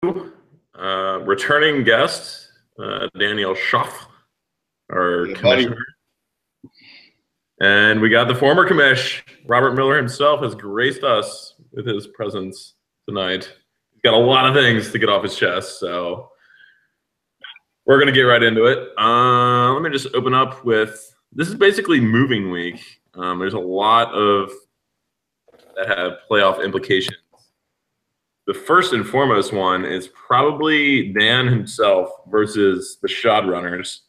Returning guest, Daniel Schaff, our commissioner. And we got the former commish, Robert Miller himself, has graced us with his presence tonight. He's got a lot of things to get off his chest, so we're going to get right into it. Let me just open up with, this is basically moving week. There's a lot of that have playoff implications. The first and foremost one is probably Dan himself versus the Shad Runners.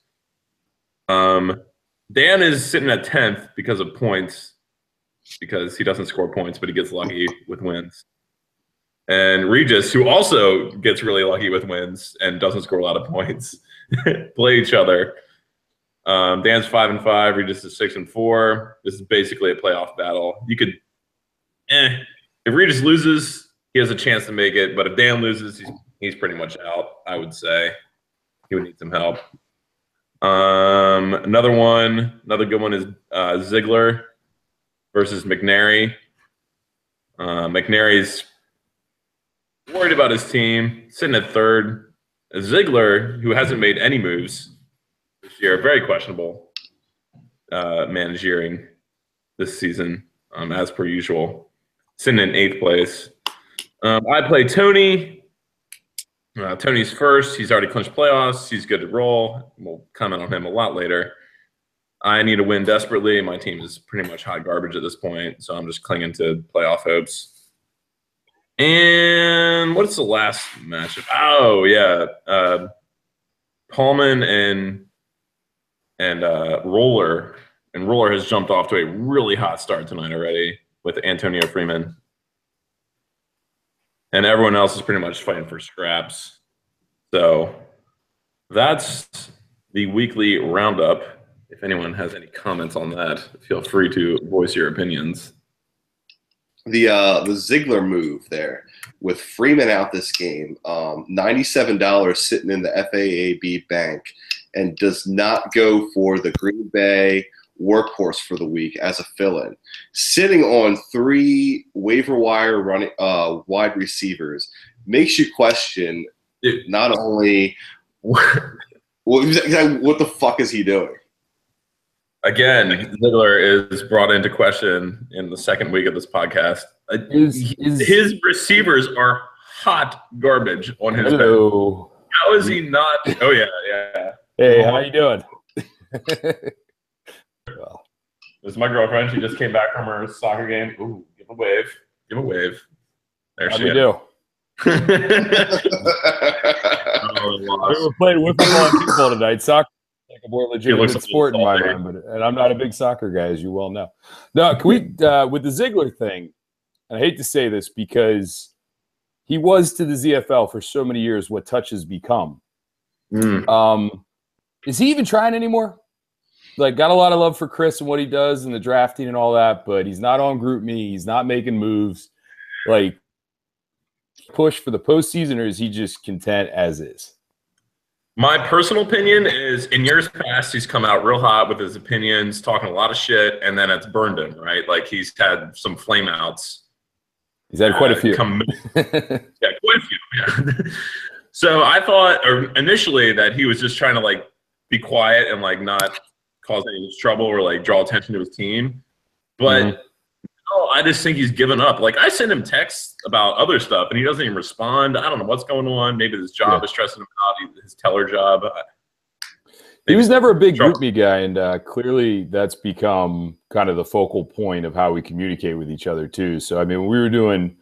Dan is sitting at 10th because of points, because he doesn't score points, but he gets lucky with wins. And Regis, who also gets really lucky with wins and doesn't score a lot of points, play each other. Dan's 5-5, Regis is 6-4. This is basically a playoff battle. You could, if Regis loses, he has a chance to make it, but if Dan loses, he's pretty much out, I would say. He would need some help. Another good one is Ziegler versus McNary. McNary's worried about his team, sitting at third. Ziegler, who hasn't made any moves this year, very questionable managerial this season, as per usual, sitting in 8th place. I play Tony. Tony's first. He's already clinched playoffs. He's good to roll. We'll comment on him a lot later. I need to win desperately. My team is pretty much hot garbage at this point, so I'm just clinging to playoff hopes. And what's the last matchup? Oh, yeah. Paulman and Roller. And Roller has jumped off to a really hot start tonight already with Antonio Freeman. And everyone else is pretty much fighting for scraps. So that's the weekly roundup. If anyone has any comments on that, feel free to voice your opinions. The Ziegler move there with Freeman out this game, $97 sitting in the FAAB bank, and does not go for the Green Bay workhorse for the week as a fill-in, sitting on 3 waiver wire running wide receivers makes you question not only what the fuck is he doing. Again, Ziegler is brought into question in the second week of this podcast. His receivers are hot garbage on his bench. How is he not? Oh yeah. Hey, how you doing? This is my girlfriend. She just came back from her soccer game. Ooh, give a wave. Give a wave. There she is. Do? We were playing football and kickball tonight. Soccer is like a more legitimate sport in my mind, and I'm not a big soccer guy, as you well know. No, can we with the Ziegler thing, and I hate to say this because he was to the ZFL for so many years what Touch has become. Is he even trying anymore? Like, got a lot of love for Chris and what he does and the drafting and all that, but he's not on GroupMe. He's not making moves. Like, push for the postseason, or is he just content as is? My personal opinion is, in years past, he's come out real hot with his opinions, talking a lot of shit, and then it's burned him, right? Like, he's had some flame outs. He's had quite a few. Yeah, quite a few, yeah. So I thought initially that he was just trying to, like, be quiet and, like, not cause any trouble or like draw attention to his team, but no, I just think he's given up. Like, I send him texts about other stuff and he doesn't even respond. I don't know what's going on. Maybe his job is stressing him out, his teller job. He was never a big GroupMe guy, and clearly that's become kind of the focal point of how we communicate with each other too. So I mean, when we were doing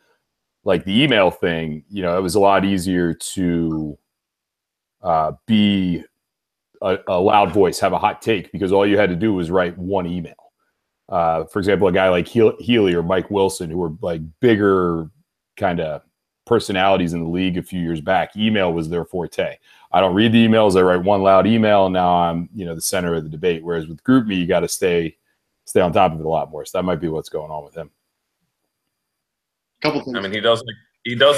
like the email thing, you know, it was a lot easier to be a loud voice, have a hot take, because all you had to do was write one email. For example, a guy like Healy or Mike Wilson, who were like bigger kind of personalities in the league a few years back, email was their forte. I don't read the emails. I write one loud email, and now I'm, you know, the center of the debate. Whereas with GroupMe, you got to stay on top of it a lot more. So that might be what's going on with him. Couple things. I mean, he does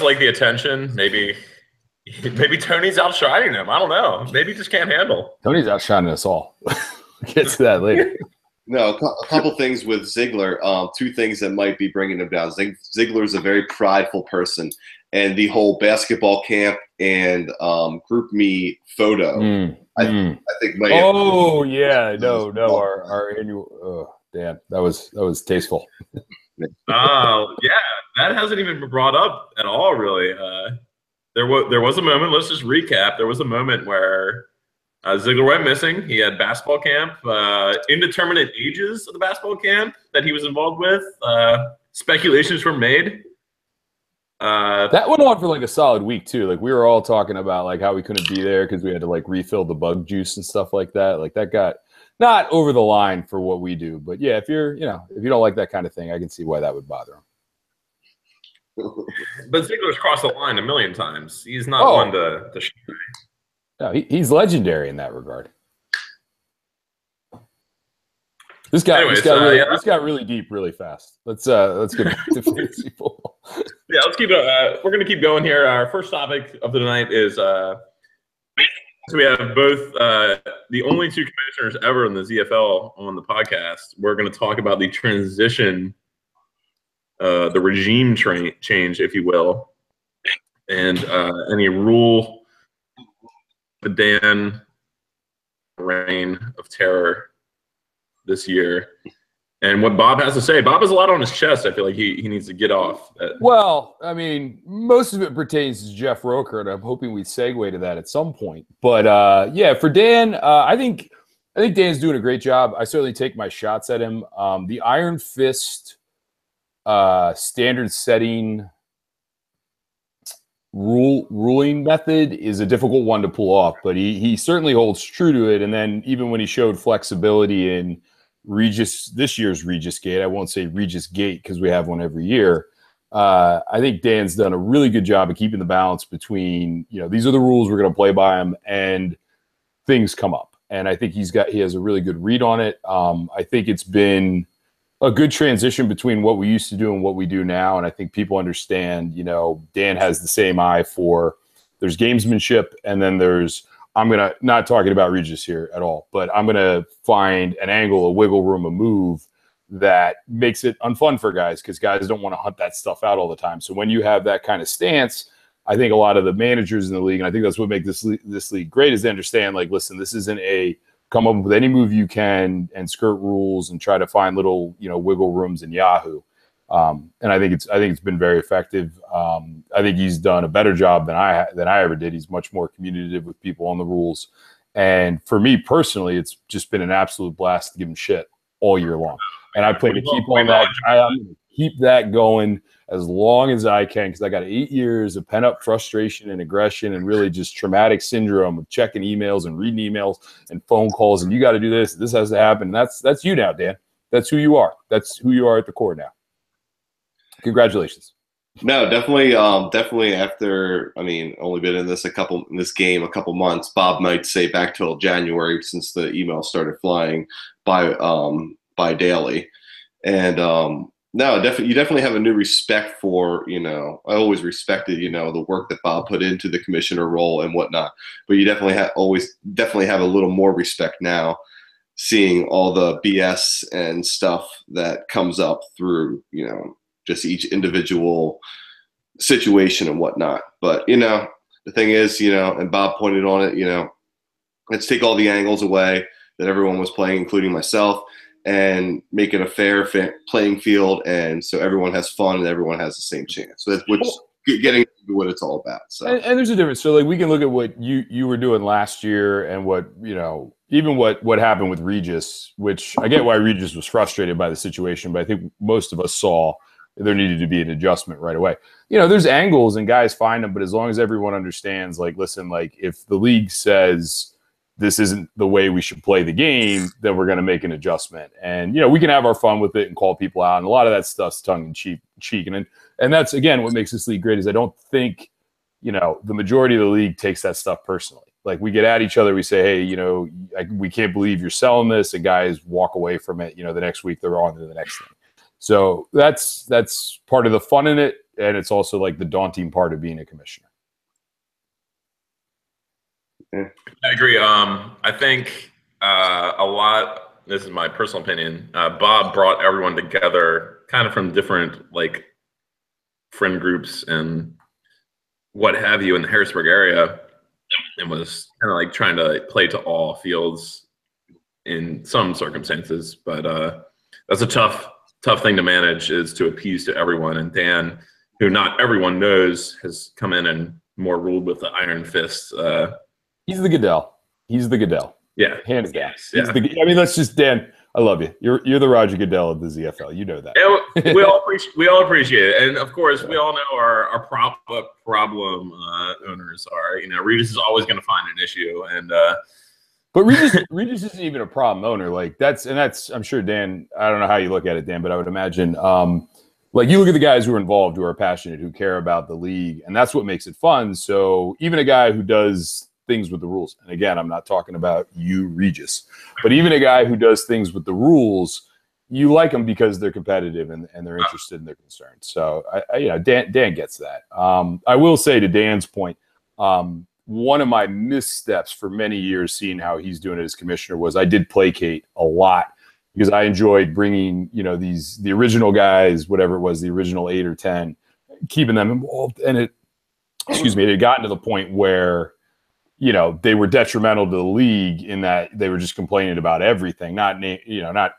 like the attention. Maybe Tony's outshining him. I don't know. Maybe he just can't handle. Tony's outshining us all. We'll get to that later. No, a couple things with Ziegler. 2 things that might be bringing him down. Ziegler's a very prideful person, and the whole basketball camp and group me photo. I think my oh yeah, no, our annual. Oh, damn, that was tasteful. Oh yeah, that hasn't even been brought up at all, really. There was a moment. Let's just recap. There was a moment where Ziegler went missing. He had basketball camp, indeterminate ages of the basketball camp that he was involved with. Speculations were made. That went on for like a solid week too. Like we were all talking about like how we couldn't be there because we had to like refill the bug juice and stuff like that. Like that got not over the line for what we do, but yeah, if you're, if you don't like that kind of thing, I can see why that would bother him. But Ziegler's crossed the line a million times. He's not one to no, he's legendary in that regard. This got really deep really fast. Let's get back to fantasy football. Yeah, let's keep it. We're going to keep going here. Our first topic of the night is so we have both the only two commissioners ever in the ZFL on the podcast. We're going to talk about the transition, the regime change, if you will, and any rule, the Dan reign of terror this year. And what Bob has to say. Bob has a lot on his chest. I feel like he needs to get off. Well, I mean, most of it pertains to Jeff Roker, and I'm hoping we segue to that at some point. But yeah, for Dan, I think Dan's doing a great job. I certainly take my shots at him. The Iron Fist standard setting ruling method is a difficult one to pull off, but he certainly holds true to it. And then even when he showed flexibility in this year's Regis Gate, I won't say Regis Gate because we have one every year. I think Dan's done a really good job of keeping the balance between, these are the rules, we're going to play by them, and things come up. And I think he has a really good read on it. I think it's been a good transition between what we used to do and what we do now. And I think people understand, Dan has the same eye for there's gamesmanship, and then not talking about Regis here at all, but I'm going to find an angle, a wiggle room, a move that makes it unfun for guys because guys don't want to hunt that stuff out all the time. So when you have that kind of stance, I think a lot of the managers in the league, and I think that's what makes this league great, is they understand, like, listen, this isn't a come up with any move you can and skirt rules and try to find little, wiggle rooms in Yahoo. And I think it's been very effective. I think he's done a better job than I ever did. He's much more communicative with people on the rules. And for me personally, it's just been an absolute blast to give him shit all year long. And I plan to keep on that. I'm going to keep that going as long as I can, because I got 8 years of pent up frustration and aggression and really just traumatic syndrome of checking emails and reading emails and phone calls. And you got to do this. This has to happen. That's you now, Dan. That's who you are. That's who you are at the core now. Congratulations. No, definitely after, only been in this game a couple months, Bob might say back till January since the emails started flying by daily. And no, you definitely have a new respect for, I always respected, the work that Bob put into the commissioner role and whatnot, but you definitely have a little more respect now, seeing all the BS and stuff that comes up through, just each individual situation and whatnot. But, the thing is, and Bob pointed on it, let's take all the angles away that everyone was playing, including myself, and make it a fair playing field. And so everyone has fun and everyone has the same chance. So that's getting to what it's all about. So, and there's a difference. So like we can look at what you were doing last year and what, even what happened with Regis, which I get why Regis was frustrated by the situation, but I think most of us saw there needed to be an adjustment right away. There's angles and guys find them, but as long as everyone understands, like, listen, like if the league says this isn't the way we should play the game, then we're going to make an adjustment. And, we can have our fun with it and call people out. And a lot of that stuff's tongue in cheek. And that's, again, what makes this league great is I don't think, the majority of the league takes that stuff personally. Like we get at each other, we say, hey, we can't believe you're selling this. And guys walk away from it. The next week they're on to the next thing. So that's part of the fun in it, and it's also like the daunting part of being a commissioner. Yeah. I agree. I think a lot. This is my personal opinion. Bob brought everyone together, kind of from different friend groups and what have you in the Harrisburg area, and was kind of like trying to play to all fields in some circumstances. But that's a tough thing to manage, is to appease to everyone. And Dan, who not everyone knows, has come in and more ruled with the iron fist. He's the Goodell. He's the Goodell. Yeah, hands down. Yeah. I mean, let's just, Dan, I love you. You're the Roger Goodell of the ZFL. You know that. Yeah, we all appreciate it, and of course, we all know our problem owners are. Regis is always going to find an issue, and but Regis isn't even a problem owner. Like that's I'm sure Dan. I don't know how you look at it, Dan, but I would imagine like you look at the guys who are involved, who are passionate, who care about the league, and that's what makes it fun. So even a guy who does things with the rules, and again, I'm not talking about you, Regis, but even a guy who does things with the rules, you like them because they're competitive and they're interested and they're concerned. So Dan gets that. I will say, to Dan's point, one of my missteps for many years, seeing how he's doing it as commissioner, was I did placate a lot, because I enjoyed bringing, the original guys, whatever it was, the original 8 or 10, keeping them involved. And it had gotten to the point where, they were detrimental to the league in that they were just complaining about everything, not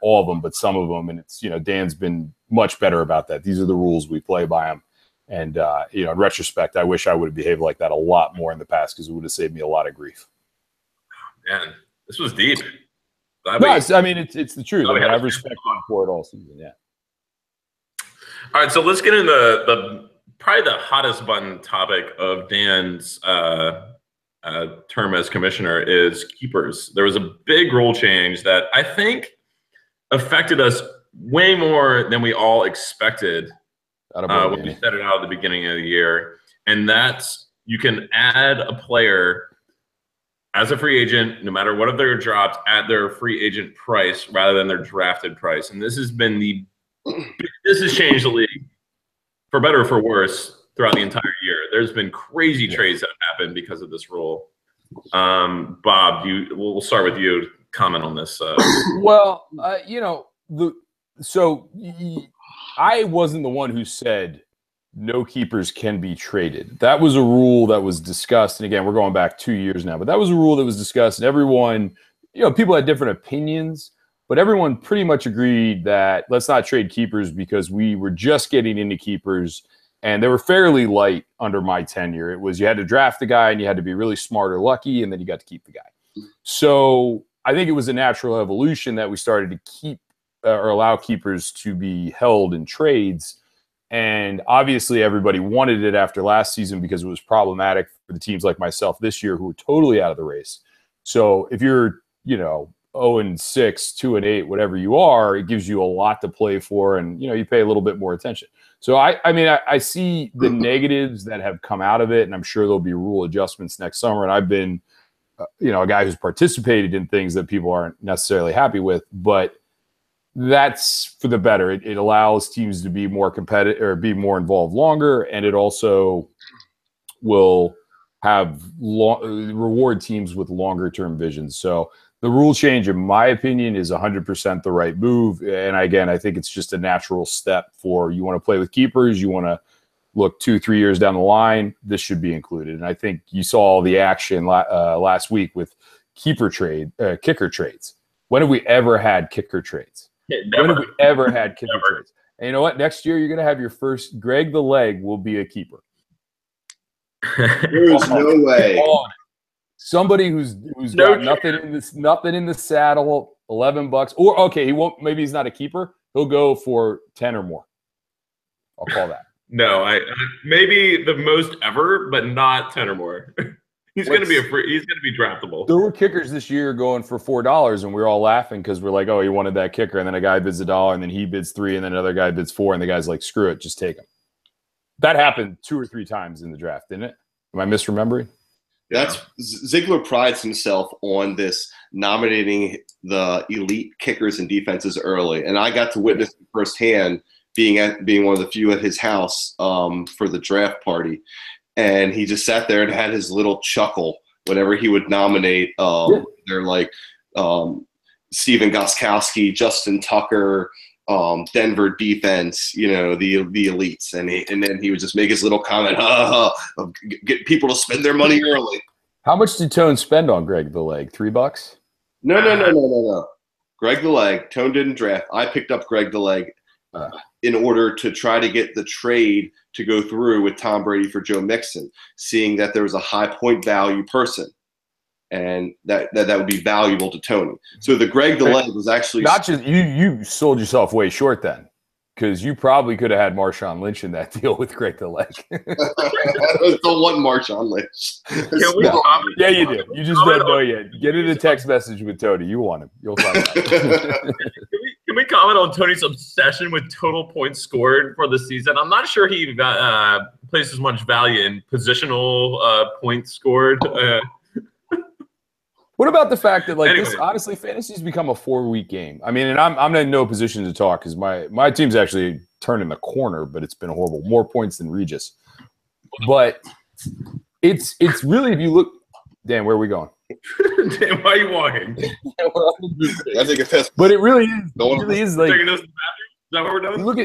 all of them, but some of them. And it's, Dan's been much better about that. These are the rules, we play by them. And, in retrospect, I wish I would have behaved like that a lot more in the past, because it would have saved me a lot of grief. Man, this was deep. It's the truth. I mean, I've respected him for it all season. Yeah. All right, so let's get into probably the hottest button topic of Dan's term as commissioner is keepers. There was a big rule change that I think affected us way more than we all expected when we set it out at the beginning of the year. And that's, you can add a player as a free agent, no matter what if they're dropped, at their free agent price rather than their drafted price. And this has changed the league for better or for worse throughout the entire year. There's been crazy trades that have happened because of this rule. Bob, we'll start with you to comment on this. Well, I wasn't the one who said no keepers can be traded. That was a rule that was discussed. And again, we're going back 2 years now, but that was a rule that was discussed, and everyone, people had different opinions, but everyone pretty much agreed that let's not trade keepers, because we were just getting into keepers. And they were fairly light under my tenure. It was, you had to draft the guy and you had to be really smart or lucky, and then you got to keep the guy. So I think it was a natural evolution that we started to keep or allow keepers to be held in trades. And obviously everybody wanted it after last season, because it was problematic for the teams like myself this year who were totally out of the race. So if you're, 0-6, 2-8, whatever you are, it gives you a lot to play for, and you pay a little bit more attention. So I see the negatives that have come out of it, and I'm sure there'll be rule adjustments next summer. And I've been, a guy who's participated in things that people aren't necessarily happy with, but that's for the better. It allows teams to be more competitive or be more involved longer, and it also will have reward teams with longer term visions. So the rule change, in my opinion, is 100% the right move. And again, I think it's just a natural step for, you want to play with keepers, you want to look 2-3 years down the line, this should be included. And I think you saw the action last week with kicker trades. When have we ever had kicker trades? When have we ever had kicker trades? And you know what? Next year, you're going to have your first, Greg the Leg will be a keeper. There's no way. Somebody who's got nothing in the saddle, $11, or okay, he won't. Maybe he's not a keeper. He'll go for 10 or more. I'll call that. No, maybe the most ever, but not 10 or more. He's going to be draftable. There were kickers this year going for $4, and we were all laughing because we're like, "Oh, he wanted that kicker," and then a guy bids $1, and then he bids $3, and then another guy bids $4, and the guy's like, "Screw it, just take him." That happened 2 or 3 times in the draft, didn't it? Am I misremembering? That's Ziegler prides himself on this, nominating the elite kickers and defenses early, and I got to witness it firsthand, being one of the few at his house for the draft party, and he just sat there and had his little chuckle whenever he would nominate. They're like Steven Gostkowski, Justin Tucker, Denver defense, the elites, and then he would just make his little comment, get people to spend their money early. How much did Tone spend on Greg the Leg? $3? No. Greg the Leg. Tone didn't draft. I picked up Greg the Leg in order to try to get the trade to go through with Tom Brady for Joe Mixon, seeing that there was a high point value person, and that would be valuable to Tony. So the Greg the Leg was actually not just you sold yourself way short then, because you probably could have had Marshawn Lynch in that deal with Greg the Leg. Don't want Marshawn Lynch. Yeah, you do. You just don't know yet. Get in a text message with Tony. You want him. You'll find out. Can we comment on Tony's obsession with total points scored for the season? I'm not sure he places much value in positional points scored. What about the fact that, this, honestly, fantasy's become a 4-week game? I mean, and I'm in no position to talk because my team's actually turning the corner, but it's been horrible. More points than Regis. But it's really, if you look, Dan, where are we going? Dan, why are you walking? I think it's but it really is. It really is like. Taking us to the bathroom? Is that what we're doing? Look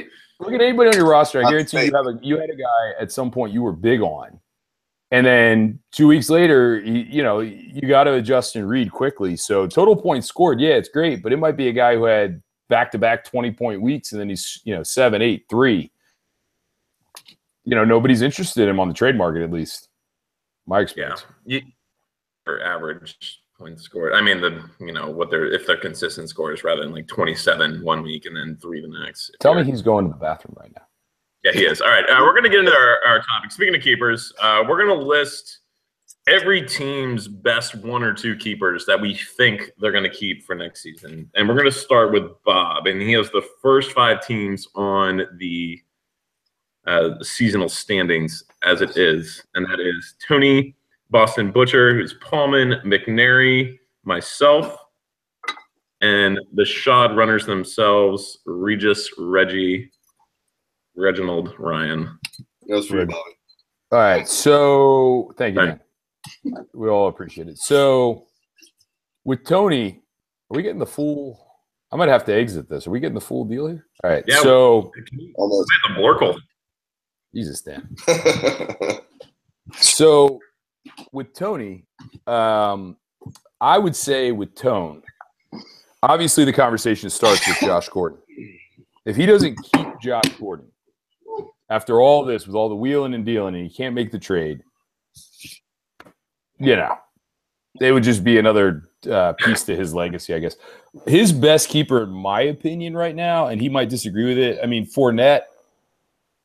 at anybody on your roster. I guarantee you had a guy at some point you were big on. And then 2 weeks later, you got to adjust and read quickly. So total points scored, yeah, it's great, but it might be a guy who had back-to-back 20-point weeks, and then he's 7, 8, 3. Nobody's interested in him on the trade market, at least my experience. Yeah, for average points scored. I mean, if they're consistent scores rather than like 27 1 week and then 3 the next. Tell me he's going to the bathroom right now. Yeah, he is. All right, we're going to get into our topic. Speaking of keepers, we're going to list every team's best 1 or 2 keepers that we think they're going to keep for next season. And we're going to start with Bob, and he has the first 5 teams on the seasonal standings as it is, and that is Tony, Boston Butcher, who's Paulman, McNary, myself, and the Shad runners themselves, Regis, Reggie, Reginald, Ryan. That was for you, Bobby. All right. So thank you, man. We all appreciate it. So with Tony, are we getting the full? I might have to exit this. Are we getting the full deal here? All right. Yeah, so almost the Blorkle. Jesus, Dan. So with Tony, I would say with Tone, obviously the conversation starts with Josh Gordon. If he doesn't keep Josh Gordon, after all this, with all the wheeling and dealing, and he can't make the trade, they would just be another piece to his legacy, I guess. His best keeper, in my opinion, right now, and he might disagree with it. I mean, Fournette,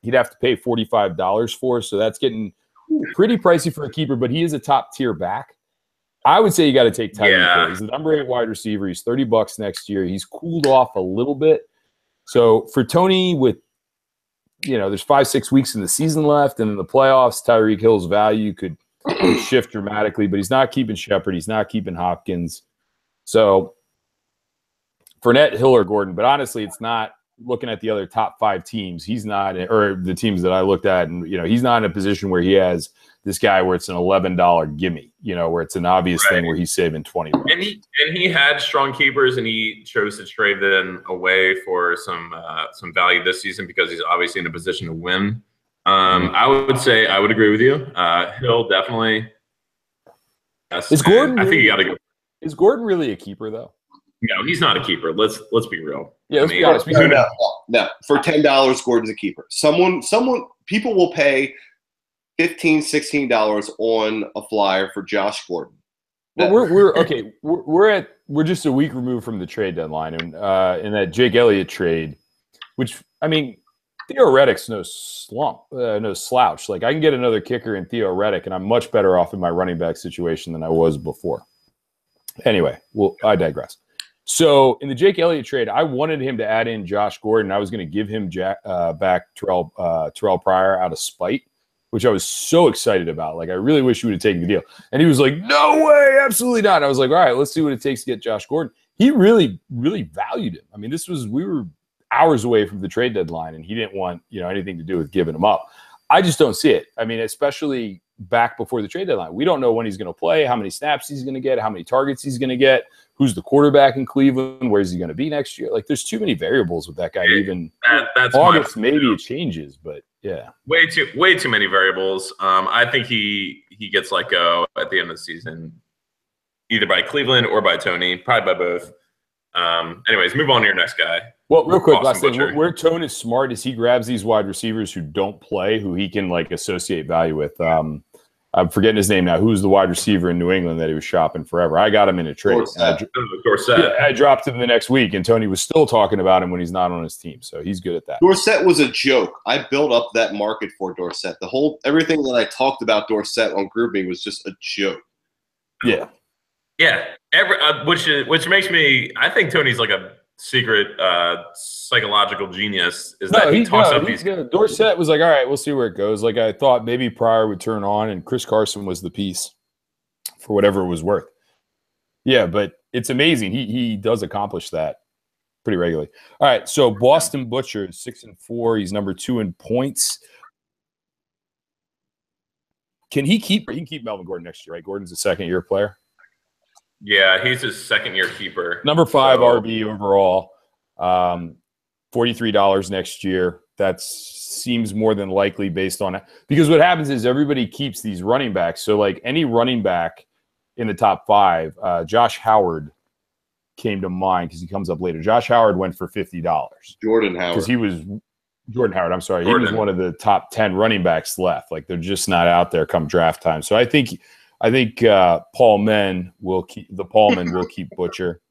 he'd have to pay $45 for, so that's getting pretty pricey for a keeper, but he is a top-tier back. I would say you got to take Tyreek Hill. He's the number 8 wide receiver. He's $30 next year. He's cooled off a little bit. So for Tony, with there's 5-6 weeks in the season left, and in the playoffs, Tyreek Hill's value could shift dramatically. But he's not keeping Shepard. He's not keeping Hopkins. So Fournette, Hill, or Gordon. But honestly, it's not looking at the other top 5 teams. He's not, or the teams that I looked at, and he's not in a position where he has this guy where it's an $11 gimme, where it's an obvious thing where he's saving $20. And he had strong keepers, and he chose to trade them away for some value this season because he's obviously in a position to win. I would say I would agree with you. Hill definitely. Yes, is Gordon? I think you got to go. Is Gordon really a keeper though? No, he's not a keeper. Let's be real. Yeah, let's be honest. No. For $10, Gordon's a keeper. People will pay $15, $16 on a flyer for Josh Gordon. Well, we're okay. We're just a week removed from the trade deadline, and in that Jake Elliott trade, which I mean, Theo Reddick's no slouch. Like I can get another kicker in Theo Reddick, and I'm much better off in my running back situation than I was before. Anyway, I digress. So in the Jake Elliott trade, I wanted him to add in Josh Gordon. I was going to give him back Terrell Pryor out of spite, which I was so excited about. Like, I really wish you would have taken the deal. And he was like, no way, absolutely not. And I was like, all right, let's see what it takes to get Josh Gordon. He really, really valued him. I mean, we were hours away from the trade deadline, and he didn't want, anything to do with giving him up. I just don't see it. I mean, especially back before the trade deadline. We don't know when he's going to play, how many snaps he's going to get, how many targets he's going to get, who's the quarterback in Cleveland? Where's he going to be next year? Like, there's too many variables with that guy. Even that's August, maybe it changes, but yeah, way too many variables. I think he gets let go at the end of the season, either by Cleveland or by Tony, probably by both. Anyways, move on to your next guy. Well, real quick, last thing. Where Tone is smart is he grabs these wide receivers who don't play, who he can like associate value with. I'm forgetting his name now. Who's the wide receiver in New England that he was shopping forever? I got him in a trade. Dorsett. Yeah, I dropped him the next week, and Tony was still talking about him when he's not on his team. So he's good at that. Dorsett was a joke. I built up that market for Dorsett. Everything that I talked about Dorsett on GroupMe was just a joke. Yeah. Yeah. Which makes me, I think Tony's like a secret psychological genius. Is that he talks up these. Dorsett was like, all right, we'll see where it goes. Like, I thought maybe Pryor would turn on, and Chris Carson was the piece for whatever it was worth. Yeah, but it's amazing. He does accomplish that pretty regularly. All right, so Boston Butcher is 6-4. He's number 2 in points. Can he keep Melvin Gordon next year, right? Gordon's a second-year player. Yeah, he's his second-year keeper. Number 5 RB overall. $43 next year. That seems more than likely based on it. Because what happens is everybody keeps these running backs. So, like, any running back in the top 5, Josh Howard came to mind because he comes up later. Josh Howard went for $50. Jordan Howard. Because Jordan Howard, I'm sorry. He was one of the top 10 running backs left. Like, they're just not out there come draft time. So I think Paulman will keep Butcher.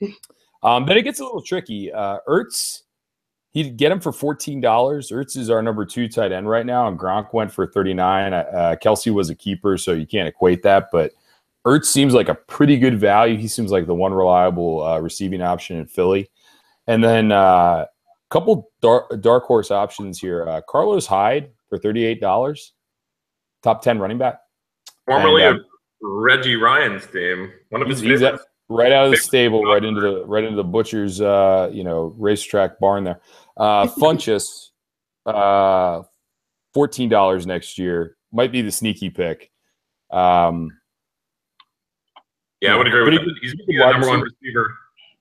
Then it gets a little tricky. Ertz, he'd get him for $14. Ertz is our number 2 tight end right now, and Gronk went for $39. Kelsey was a keeper, so you can't equate that. But Ertz seems like a pretty good value. He seems like the one reliable receiving option in Philly. And then a couple dark horse options here. Carlos Hyde for $38, top 10 running back. Formerly of Reggie Ryan's team. One of his favorites. Right out of the stable, right into the butcher's racetrack barn there. Funchess, $14 next year. Might be the sneaky pick. Yeah, I would agree with that. He's the number 1 receiver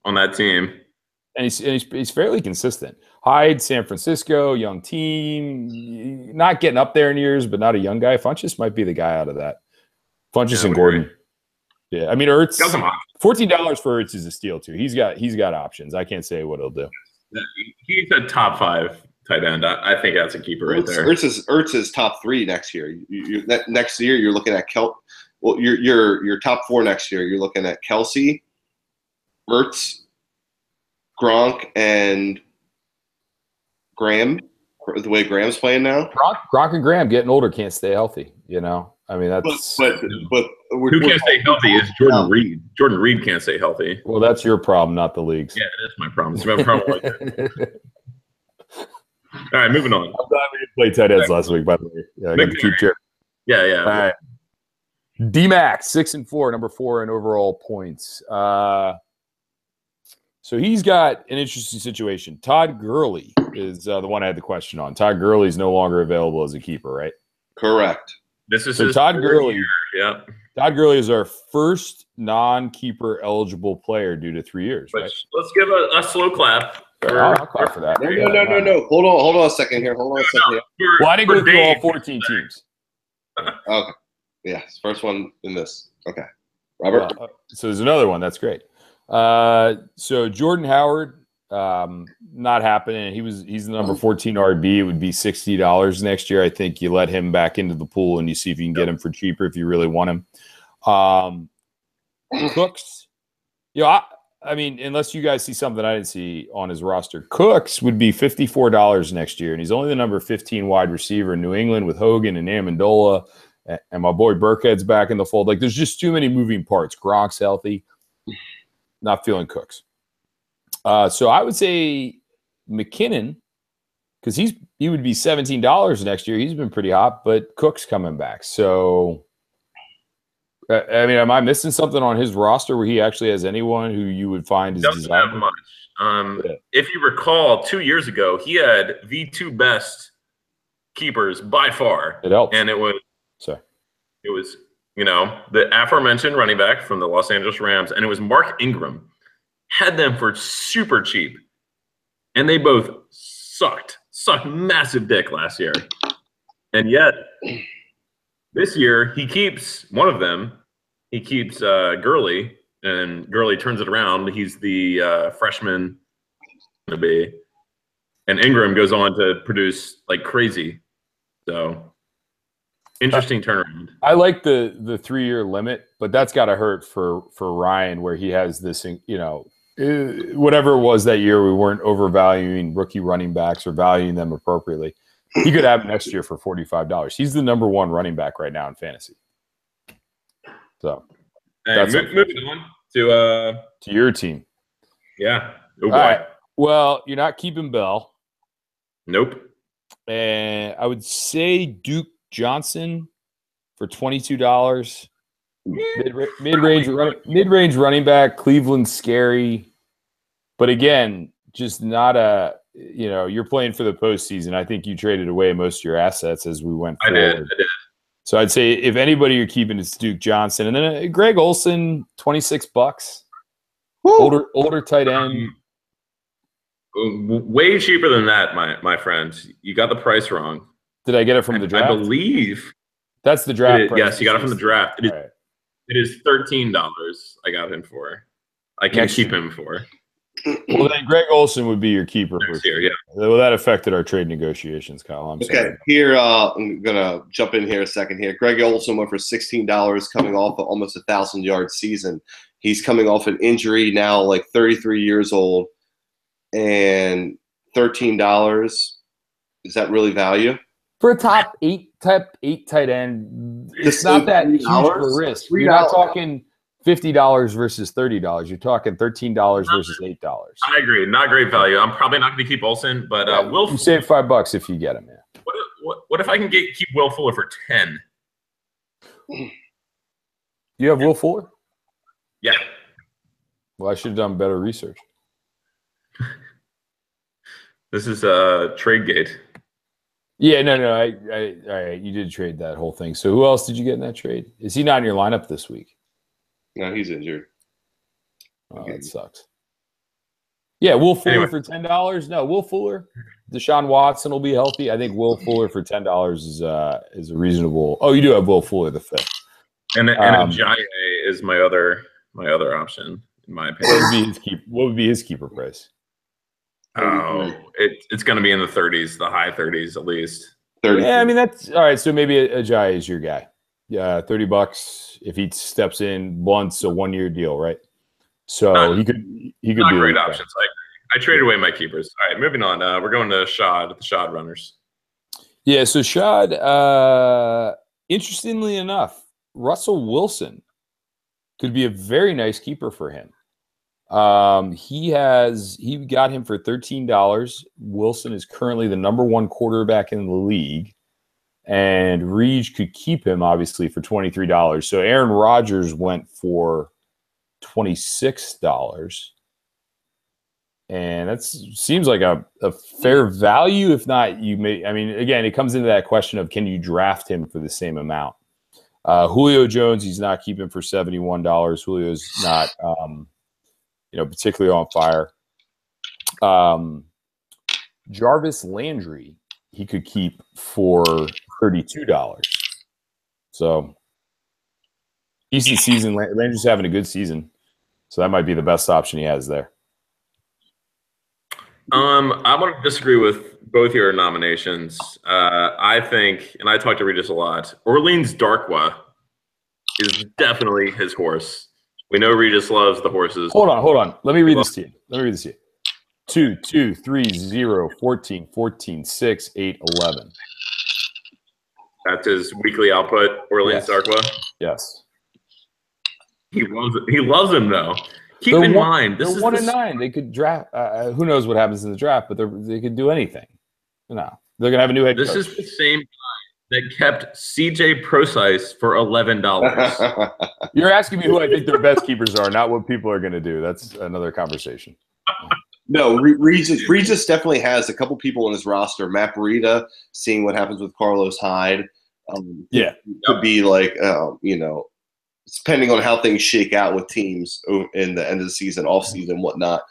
on that team. And he's fairly consistent. Hyde, San Francisco, young team, not getting up there in years, but not a young guy. Funchess might be the guy out of that. Funchess and Gordon. Yeah, I mean, Ertz, $14 for Ertz is a steal too. He's got options. I can't say what he'll do. He's a top 5 tight end. I think that's a keeper right there. Ertz is top 3 next year. Next year you're looking at your top 4 next year. You're looking at Kelsey, Ertz, Gronk, and Graham. The way Graham's playing now, Gronk and Graham getting older can't stay healthy. You know, I mean that's. But who can't stay healthy is Jordan Reed. Jordan Reed can't stay healthy. Well, that's your problem, not the league's. Yeah, it is my problem. It's my problem. Like that. All right, moving on. I'm glad we didn't play tight ends last week, by the way. Yeah, I got to keep track. Yeah. All right. D-Mac, 6-4, number 4 in overall points. So he's got an interesting situation. Todd Gurley is the one I had the question on. Todd Gurley is no longer available as a keeper, right? Correct. This is Todd Gurley. Yeah. Todd Gurley is our first non-keeper eligible player due to 3 years. Right? Let's give a slow clap. I'll clap for that. No. Hold on a second here. Well, I didn't go through all 14 teams. Okay. Yeah, first one in this. Okay. Robert? So there's another one. That's great. So Jordan Howard, not happening. He's the number 14 RB. It would be $60 next year. I think you let him back into the pool and you see if you can get him for cheaper if you really want him. Cooks, I mean, unless you guys see something I didn't see on his roster, Cooks would be $54 next year, and he's only the number 15 wide receiver in New England with Hogan and Amendola, and my boy Burkhead's back in the fold. Like, there's just too many moving parts. Gronk's healthy. Not feeling Cooks. So I would say McKinnon, because he would be $17 next year. He's been pretty hot, but Cook's coming back. So, I mean, am I missing something on his roster where he actually has anyone who you would find is desirable? Doesn't have much. If you recall, 2 years ago, he had the 2 best keepers by far. It helps. And it was the aforementioned running back from the Los Angeles Rams, and it was Mark Ingram, had them for super cheap. And they both sucked massive dick last year. And yet, this year, he keeps one of them. He keeps Gurley, and Gurley turns it around. He's the freshman to be. And Ingram goes on to produce like crazy. So, interesting turnaround. I like the 3-year limit, but that's got to hurt for Ryan, where he has this, whatever it was that year, we weren't overvaluing rookie running backs or valuing them appropriately. He could have next year for $45. He's the number 1 running back right now in fantasy. So, that's moving on to your team. Yeah. Oh boy. All right. Well, you're not keeping Bell. Nope. And I would say Duke Johnson for $22. Mid-range running back. Cleveland's scary, but again, just not a. You're playing for the postseason. I think you traded away most of your assets as we went forward. I did. So I'd say if anybody you're keeping, it's Duke Johnson, and then Greg Olsen, $26. Older tight end. Way cheaper than that, my friend. You got the price wrong. Did I get it from the draft? I believe that's the draft price. Yes, you got it from the draft. It is $13. I got him for. I can keep him for. Well, then Greg Olsen would be your keeper next year. Yeah. Well, that affected our trade negotiations, Kyle. I'm sorry. Okay, here I'm gonna jump in here a second. Here, Greg Olsen went for $16, coming off of almost 1,000-yard season. He's coming off an injury now, like 33 years old. And $13, is that really value? For a top eight tight end, it's not that huge of a risk. You're not talking $50 versus $30. You're talking $13 versus $8. I agree. Not great value. I'm probably not going to keep Olsen, but you save $5 if you get him. Yeah. What if I can keep Will Fuller for 10? You have Will Fuller? Yeah. Well, I should have done better research. This is trade gate. Yeah, no. All right, you did trade that whole thing. So who else did you get in that trade? Is he not in your lineup this week? No, he's injured. Oh, that sucks. Yeah, Will Fuller for $10. No, Will Fuller. Deshaun Watson will be healthy. I think Will Fuller for $10 is a reasonable. Oh, you do have Will Fuller the 5th. And Ajayi is my other option, in my opinion. What would be his keeper price? Oh, it's going to be in the 30s, the high 30s at least. 30. Yeah, I mean that's all right. So maybe Ajayi is your guy. Yeah, $30 if he steps in once, a 1-year deal, right? So he could be great options. I traded away my keepers. All right, moving on. We're going to the Shad runners. Yeah, so Shad. Interestingly enough, Russell Wilson could be a very nice keeper for him. He got him for $13. Wilson is currently the number 1 quarterback in the league, and Reed could keep him obviously for $23. So Aaron Rodgers went for $26, and that seems like a fair value. If not, again, it comes into that question of can you draft him for the same amount? Julio Jones, he's not keeping for $71. Julio's not. Particularly on fire. Jarvis Landry, he could keep for $32. So, decent season. Landry's having a good season. So, that might be the best option he has there. I want to disagree with both your nominations. I think, and I talked to Regis a lot, Orleans Darkwa is definitely his horse. We know Regis loves the horses. Hold on. Let me read this to you. 2, 2, 3, 0, 14, 14, 6, 8, 11. That's his weekly output, Orleans Darkwa? Yes. He loves him, though. Keep in mind, they're 1-9. They could draft. Who knows what happens in the draft, but they could do anything. No, they're going to have a new head coach. This is the same guy that kept CJ Procise for $11. You're asking me who I think their best keepers are, not what people are going to do. That's another conversation. No, Regis definitely has a couple people on his roster. Matt Breida, seeing what happens with Carlos Hyde. Could be like, depending on how things shake out with teams in the end of the season, off season, whatnot.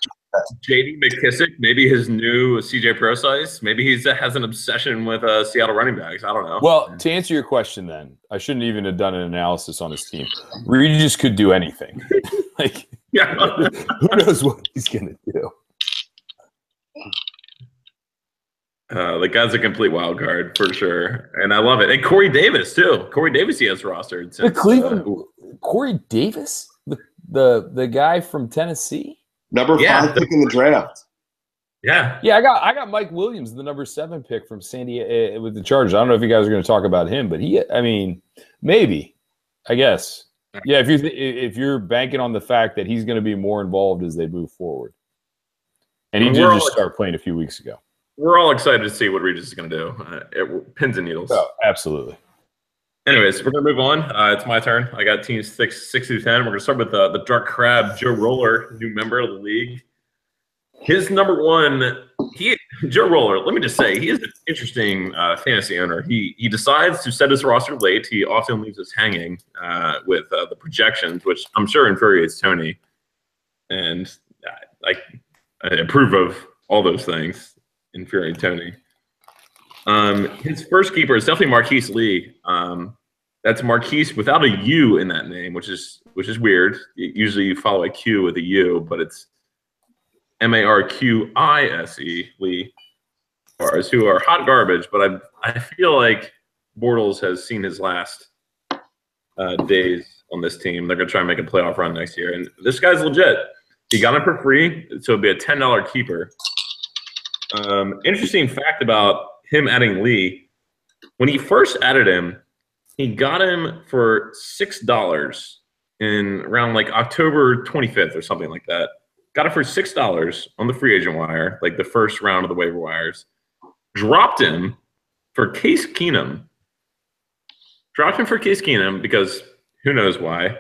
J.D. McKissick, maybe his new CJ Procise. Maybe he has an obsession with Seattle running backs. I don't know. Well, to answer your question, then I shouldn't even have done an analysis on his team. Regis could do anything. Who knows what he's gonna do? The guy's a complete wild card for sure, and I love it. And Corey Davis too. Corey Davis, he has rostered. The Cleveland, Corey Davis, the guy from Tennessee. Number 5 pick in the draft. Yeah. I got Mike Williams, the number 7 pick from San Diego with the Chargers. I don't know if you guys are going to talk about him, but maybe, I guess. Yeah, if you're banking on the fact that he's going to be more involved as they move forward, and he did just start playing a few weeks ago. We're all excited to see what Regis is going to do. Pins and needles. Oh, absolutely. Anyways, we're going to move on. It's my turn. I got teams 6 through 10. We're going to start with the Dark Crab, Joe Roller, new member of the league. His number 1, Joe Roller, let me just say, he is an interesting fantasy owner. He decides to set his roster late. He often leaves us hanging with the projections, which I'm sure infuriates Tony. And I approve of all those things, infuriate Tony. His first keeper is definitely Marquise Lee. That's Marquise without a U in that name, which is weird. Usually you follow a Q with a U, but it's Marquise Lee. Bars who are hot garbage, but I feel like Bortles has seen his last days on this team. They're gonna try and make a playoff run next year, and this guy's legit. He got him for free, so it'll be a $10 keeper. Interesting fact about him adding Lee, when he first added him, he got him for $6 in around like October 25th or something like that. Got it for $6 on the free agent wire, like the first round of the waiver wires. Dropped him for Case Keenum. Because who knows why.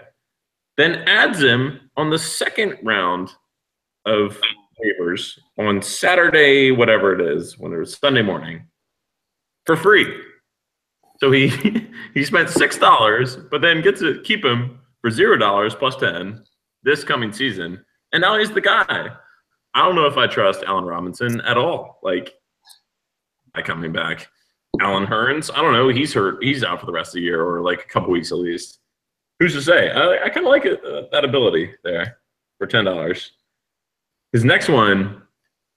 Then adds him on the second round of waivers on Saturday, whatever it is, when it was Sunday morning, for free. So he spent $6, but then gets to keep him for $0 plus 10 this coming season. And now he's the guy. I don't know if I trust Allen Robinson at all. Like, coming back. Alan Hearns, I don't know. He's hurt. He's out for the rest of the year or like a couple weeks at least. Who's to say? I kind of like it, that ability there for $10. His next one,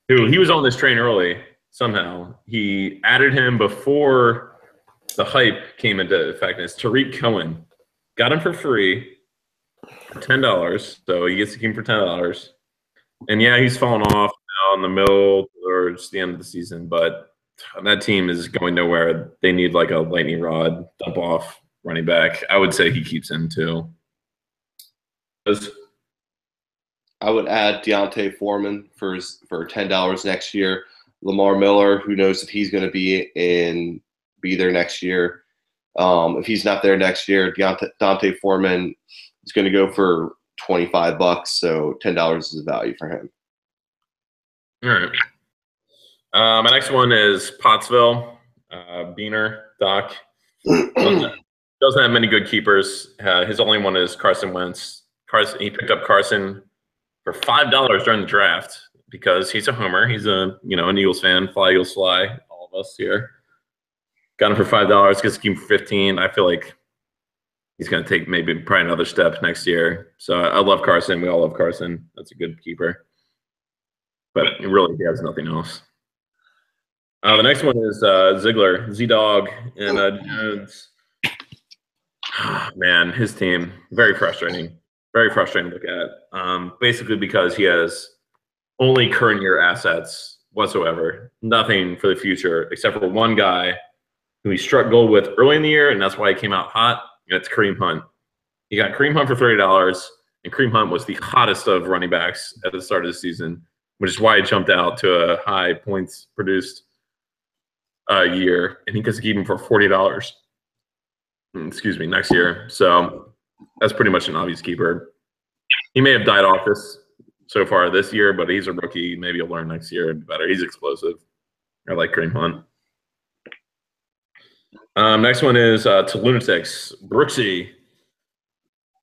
who he was on this train early somehow. He added him before the hype came into effect. It's Tariq Cohen. Got him for free for $10. So he gets to keep him for $10. And yeah, he's fallen off now in the middle or just the end of the season, but that team is going nowhere. They need like a lightning rod, dump off running back. I would say he keeps him too. I would add Deontay Foreman for $10 next year. Lamar Miller, who knows if he's going to be there next year. If he's not there next year, Deontay Foreman is going to go for $25, so $10 is the value for him. All right. My next one is Pottsville. Beaner, Doc. Doesn't have many good keepers. His only one is Carson Wentz. He picked up Carson for $5 during the draft because he's a homer. He's an Eagles fan. Fly, Eagles, fly. All of us here. Got him for $5. Gets to keep him for $15. I feel like he's going to take probably another step next year. So I love Carson. We all love Carson. That's a good keeper. But really, he has nothing else. The next one is Ziegler, Z-Dog, and Jones. Man, his team, very frustrating. Very frustrating to look at. Basically because he has only current year assets whatsoever. Nothing for the future except for one guy who he struck gold with early in the year, and that's why he came out hot, and it's Kareem Hunt. He got Kareem Hunt for $30, and Kareem Hunt was the hottest of running backs at the start of the season, which is why he jumped out to a high points produced year, and he gets to keep him for $40. Next year. So that's pretty much an obvious keeper. He may have died off so far this year, but he's a rookie. Maybe he'll learn next year better. He's explosive. I like Kareem Hunt. Next one is to Lunatics. Brooksy.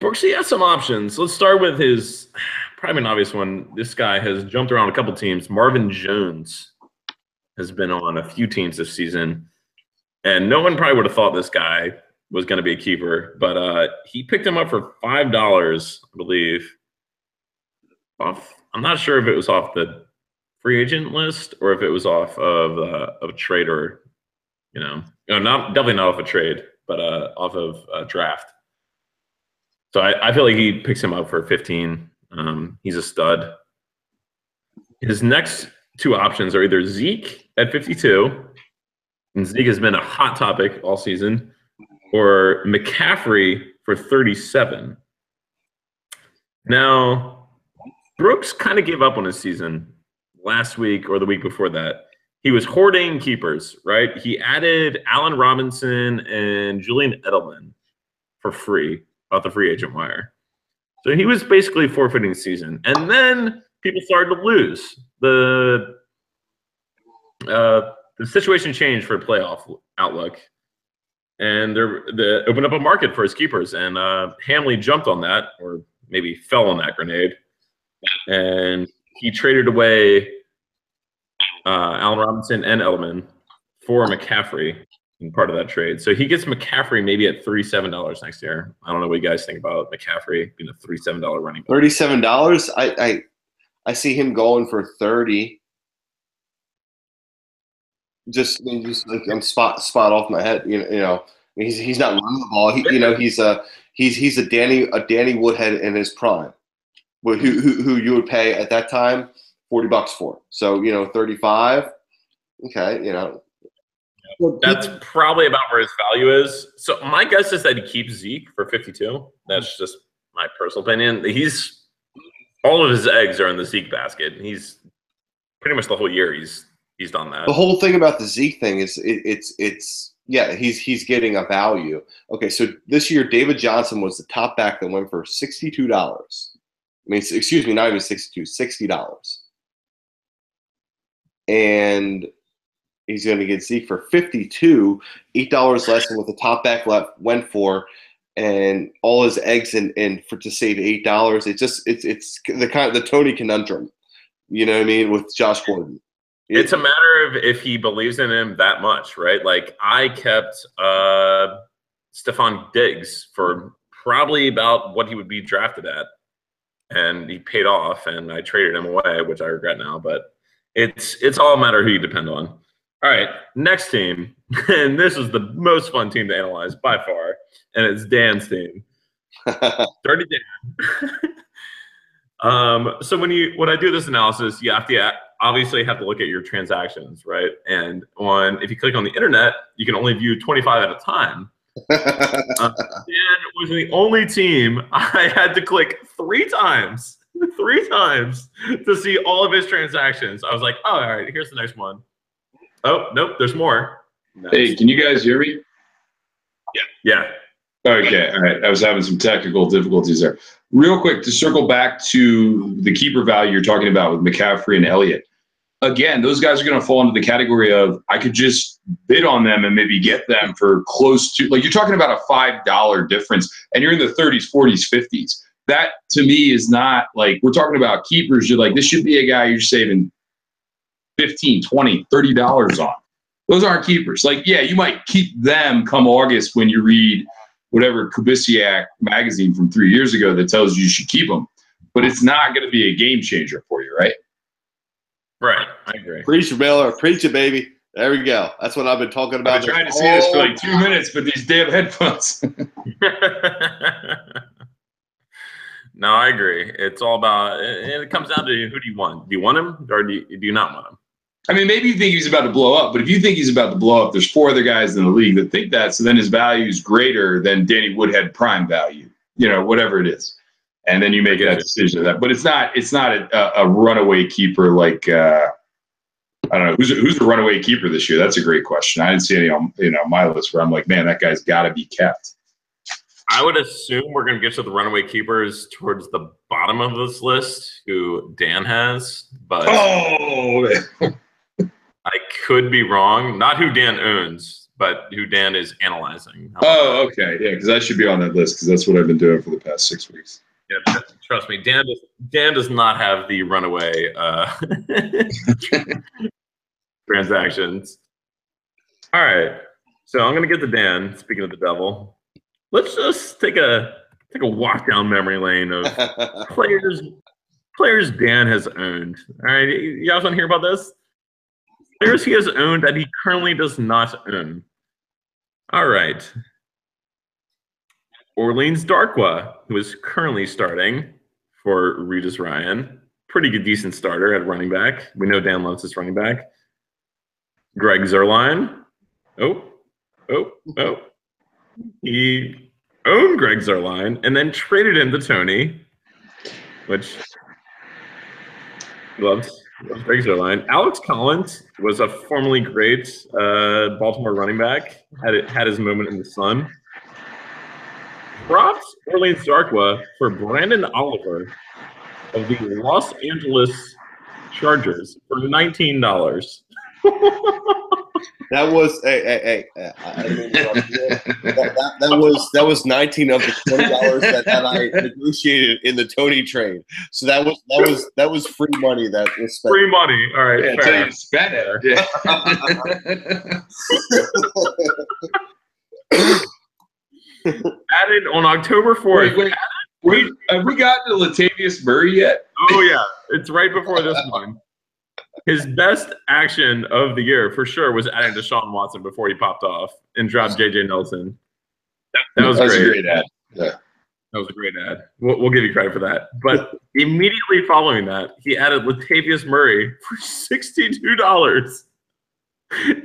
Brooksy has some options. Let's start with his probably an obvious one. This guy has jumped around a couple teams. Marvin Jones has been on a few teams this season, and no one probably would have thought this guy was going to be a keeper, but he picked him up for $5, I believe. I'm not sure if it was off the free agent list or if it was off of a trade or, no, definitely not off a trade, but off of a draft. So I feel like he picks him up for 15. He's a stud. His next two options are either Zeke at 52, and Zeke has been a hot topic all season, or McCaffrey for 37. Now, Brooks kind of gave up on his season last week or the week before that. He was hoarding keepers, right? He added Allen Robinson and Julian Edelman for free off the free agent wire. So he was basically forfeiting the season. And then people started to lose. The situation changed for playoff outlook. And they opened up a market for his keepers. And Hamley jumped on that, or maybe fell on that grenade. And he traded away Allen Robinson and Edelman for McCaffrey in part of that trade. So he gets McCaffrey maybe at $37 next year. I don't know what you guys think about McCaffrey being a $37 running back. $37? I see him going for 30. Just like I'm spot off my head. He's not running the ball. He's a Danny Woodhead in his prime, who you would pay at that time $40 for. So 35. Okay, That's probably about where his value is. So my guess is that he keeps Zeke for 52. That's just my personal opinion. All of his eggs are in the Zeke basket. He's pretty much the whole year he's done that. The whole thing about the Zeke thing is he's getting a value. Okay, so this year David Johnson was the top back that went for $62. I mean, excuse me, not even 62, $60. And he's going to get Zeke for 52, $8 less than what the top back went for, and all his eggs in for to save $8. It's the Tony conundrum. You know what I mean, with Josh Gordon. It's a matter of if he believes in him that much, right? Like I kept Stephon Diggs for probably about what he would be drafted at, and he paid off, and I traded him away, which I regret now. But it's all a matter of who you depend on. All right, next team, and this is the most fun team to analyze by far, and it's Dan's team. Dirty Dan. So when I do this analysis, you have to obviously have to look at your transactions, right? And if you click on the internet, you can only view 25 at a time. Dan was the only team I had to click 3 times to see all of his transactions. I was like, oh, all right, here's the next one. Oh, nope, there's more. Next. Hey, can you guys hear me? Yeah. Okay, all right. I was having some technical difficulties there. Real quick, to circle back to the keeper value you're talking about with McCaffrey and Elliott. Again, those guys are going to fall into the category of I could just bid on them and maybe get them for close to, like you're talking about a $5 difference, and you're in the 30s, 40s, 50s. That, to me, is not like we're talking about keepers. You're like, this should be a guy you're saving $15, $20, $30 on. Those aren't keepers. Like, yeah, you might keep them come August when you read whatever Kubisiak magazine from 3 years ago that tells you should keep them, but it's not going to be a game changer for you, right? Right, I agree. Preach it, Miller. Preach it, baby. There we go. That's what I've been talking about. I've been trying to say this for like 2 minutes, but these damn headphones. No, I agree. It's all about, and it comes down to who do you want? Do you want him or do you not want him? I mean, maybe you think he's about to blow up, but if you think he's about to blow up, there's 4 other guys in the league that think that, so then his value is greater than Danny Woodhead prime value, whatever it is. And then you make that decision of that. But it's not a runaway keeper like I don't know who's the runaway keeper this year. That's a great question. I didn't see any on my list where I'm like, man, that guy's got to be kept. I would assume we're going to get to the runaway keepers towards the bottom of this list, who Dan has. But I could be wrong. Not who Dan owns, but who Dan is analyzing. Oh, okay. Yeah, because I should be on that list because that's what I've been doing for the past 6 weeks. Yeah, trust me, Dan does not have the runaway transactions. All right, so I'm gonna get to Dan. Speaking of the devil, let's just take a walk down memory lane of players Dan has owned. All right, you guys want to hear about this? Players he has owned that he currently does not own. All right. Orleans Darkwa, who is currently starting for Regis Ryan. Pretty good, decent starter at running back. We know Dan loves his running back. Greg Zuerlein. Oh. He owned Greg Zuerlein and then traded him to Tony, which loves Greg Zuerlein. Alex Collins was a formerly great Baltimore running back. Had his moment in the sun. Dropped Orleans Darkwa for Brandon Oliver of the Los Angeles Chargers for $19. That was that was 19 of the $20 that I negotiated in the Tony trade. So that was free money that was spent. Free money. All right. Yeah, until you spent it. Yeah. Added on October 4th. Wait, have we gotten to Latavius Murray yet? Oh, yeah. It's right before this one. His best action of the year, for sure, was adding Deshaun Watson before he popped off and dropped J.J. Nelson. That was great. A great ad. Yeah. That was a great ad. We'll give you credit for that. But immediately following that, he added Latavius Murray for $62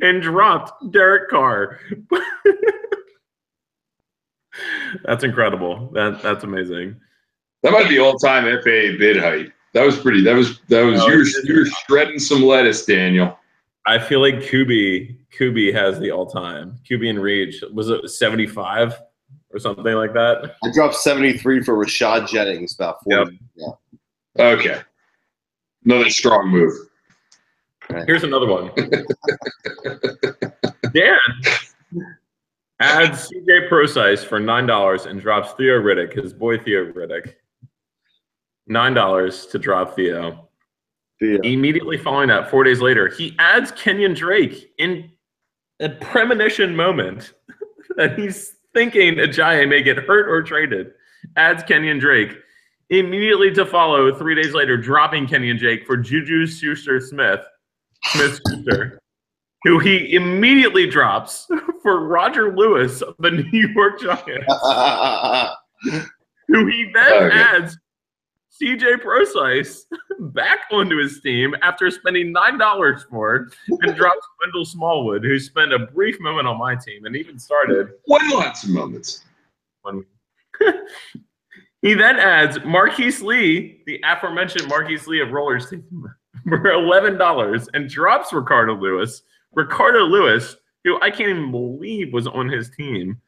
and dropped Derek Carr. That's incredible. That's amazing. That might be all-time FAA bid height. That was pretty. That was. You're shredding some lettuce, Daniel. I feel like Kubi has the all-time. Kubi and Reach, was it 75 or something like that? I dropped 73 for Rashad Jennings about 40. Yep. Yeah. Okay. Another strong move. Here's another one. Dan adds CJ Procise for $9 and drops Theo Riddick, his boy Theo Riddick. $9 to drop Theo. Immediately following that, 4 days later, he adds Kenyon Drake in a premonition moment that he's thinking Ajayi may get hurt or traded. Adds Kenyon Drake. Immediately to follow, 3 days later, dropping Kenyon Drake for Juju Smith-Schuster, who he immediately drops for Roger Lewis of the New York Giants, who he then adds CJ Procise back onto his team after spending $9 for, and drops Wendell Smallwood, who spent a brief moment on my team and even started. Wendell had some moments. He then adds Marquise Lee, the aforementioned Marquise Lee of Rollers team, for $11 and drops Ricardo Lewis. Ricardo Lewis, who I can't even believe was on his team,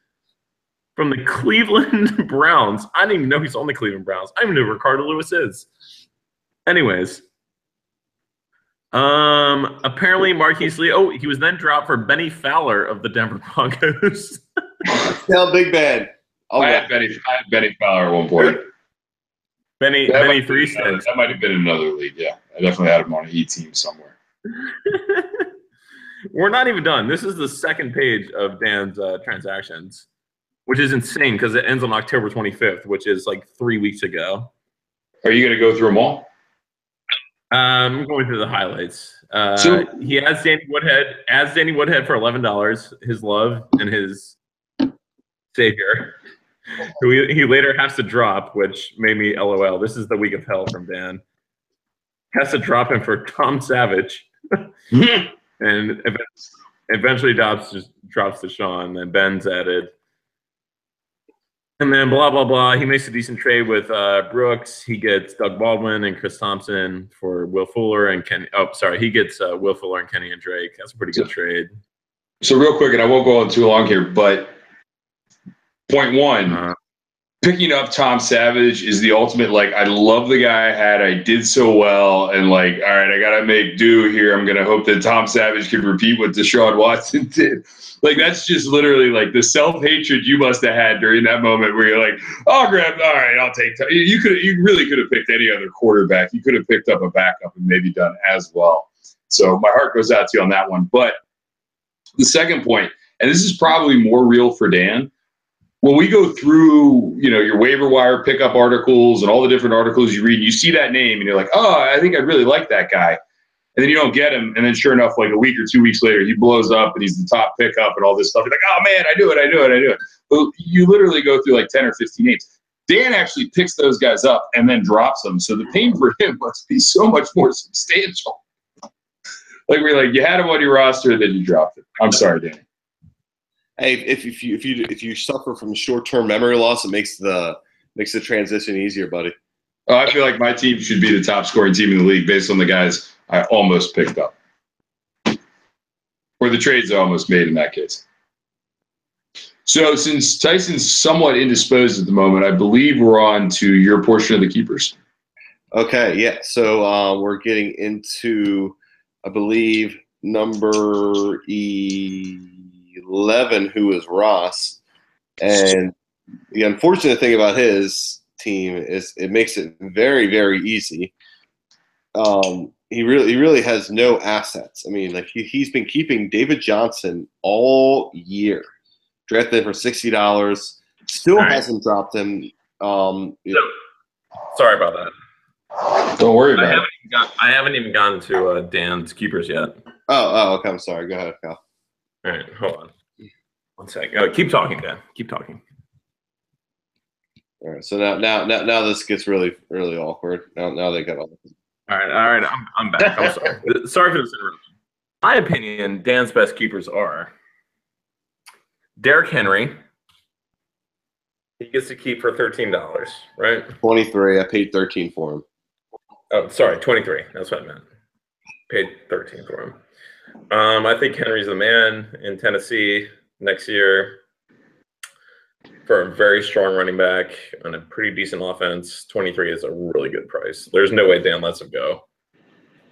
from the Cleveland Browns. I didn't even know he's on the Cleveland Browns. I don't even know who Ricardo Lewis is. Anyways. Apparently Marquise Lee. Oh, he was then dropped for Benny Fowler of the Denver Broncos. Tell Big Ben. I had Benny Fowler at one point. Benny 3 cents. That might have been another league, yeah. I definitely had him on an E team somewhere. We're not even done. This is the second page of Dan's transactions, which is insane because it ends on October 25th, which is like 3 weeks ago. Are you going to go through them all? I'm going through the highlights. So he adds Danny Woodhead for $11, his love and his savior, who he later has to drop, which made me LOL. This is the week of hell from Dan. Has to drop him for Tom Savage. And eventually drops to Sean, and Ben's added. And then blah, blah, blah. He makes a decent trade with Brooks. He gets Doug Baldwin and Chris Thompson for Will Fuller and Kenny. Oh, sorry. He gets Will Fuller and Kenny and Drake. That's a pretty good trade. So real quick, and I won't go on too long here, but point one, picking up Tom Savage is the ultimate, like, I love the guy I had. I did so well. And, like, all right, I got to make do here. I'm going to hope that Tom Savage can repeat what Deshaun Watson did. Like, that's just literally, like, the self-hatred you must have had during that moment where you're like, all right, I'll take – you really could have picked any other quarterback. You could have picked up a backup and maybe done as well. So my heart goes out to you on that one. But the second point, and this is probably more real for Dan, when we go through, your waiver wire pickup articles and all the different articles you read, you see that name and you're like, oh, I think I'd really like that guy. And then you don't get him. And then sure enough, like a week or 2 weeks later, he blows up and he's the top pickup and all this stuff. You're like, oh man, I do it. Well, you literally go through like 10 or 15 names. Dan actually picks those guys up and then drops them. So the pain for him must be so much more substantial. Like you had him on your roster, then you dropped it. I'm sorry, Dan. Hey, if you suffer from short-term memory loss, it makes the transition easier, buddy. Oh, I feel like my team should be the top scoring team in the league based on the guys I almost picked up, or the trades I almost made in that case. So since Tyson's somewhat indisposed at the moment, I believe we're on to your portion of the keepers. Okay, yeah. So we're getting into, I believe, number 11, who is Ross. And the unfortunate thing about his team is it makes it very, very easy. He really has no assets. I mean, like he's been keeping David Johnson all year, drafted for $60. Still hasn't dropped him. Sorry about that. Don't worry about it. I haven't even gotten to Dan's keepers yet. Oh, okay. I'm sorry. Go ahead, Kyle. All right, hold on. 1 second. Keep talking, Dan. Keep talking. All right. So now this gets really, really awkward. Now they got all. All right. I'm back. I'm sorry. Sorry for this interruption. My opinion, Dan's best keepers are Derrick Henry. He gets to keep for $13, right? 23. I paid 13 for him. Oh, sorry, 23. That's what I meant. Paid 13 for him. I think Henry's the man in Tennessee next year for a very strong running back and a pretty decent offense. 23 is a really good price. There's no way Dan lets him go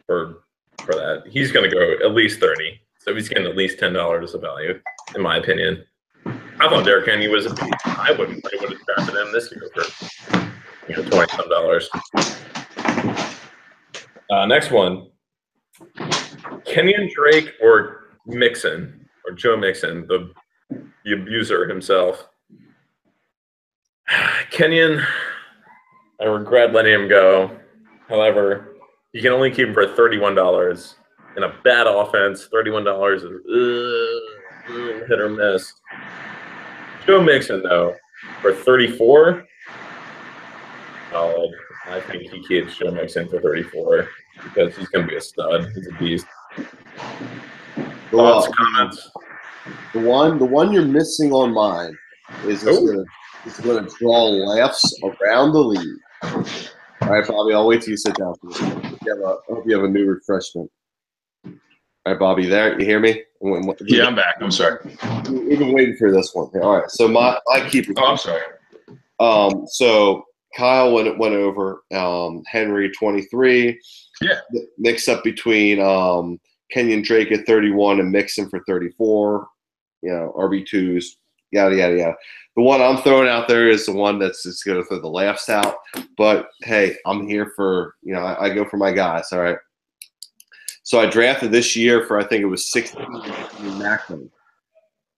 for that. He's going to go at least 30. So he's getting at least $10 of value, in my opinion. I thought Derrick Henry was a beat. I would have drafted him this year for $20-some. Next one. Kenyon Drake or Mixon, or Joe Mixon, the abuser himself. Kenyon, I regret letting him go. However, you can only keep him for $31 in a bad offense. $31 is hit or miss. Joe Mixon, though, for $34, solid. I think he keeps Joe Mixon for $34 because he's going to be a stud. He's a beast. Thoughts, comments? The one you're missing on mine is going to draw laughs around the league. All right, Bobby, I'll wait till you sit down for this. I hope you have a new refreshment. All right, Bobby, there? You hear me? Yeah, I'm back. I'm sorry. We've been waiting for this one. All right, so my keeper. Oh, I'm sorry. So Kyle went over Henry 23. Yeah. Mix up between Kenyon Drake at 31 and Mixon for 34. RB2s, yada, yada, yada. The one I'm throwing out there is the one that's just going to throw the laughs out. But, hey, I'm here for, I go for my guys, all right? So I drafted this year for, I think it was 16 Macklin.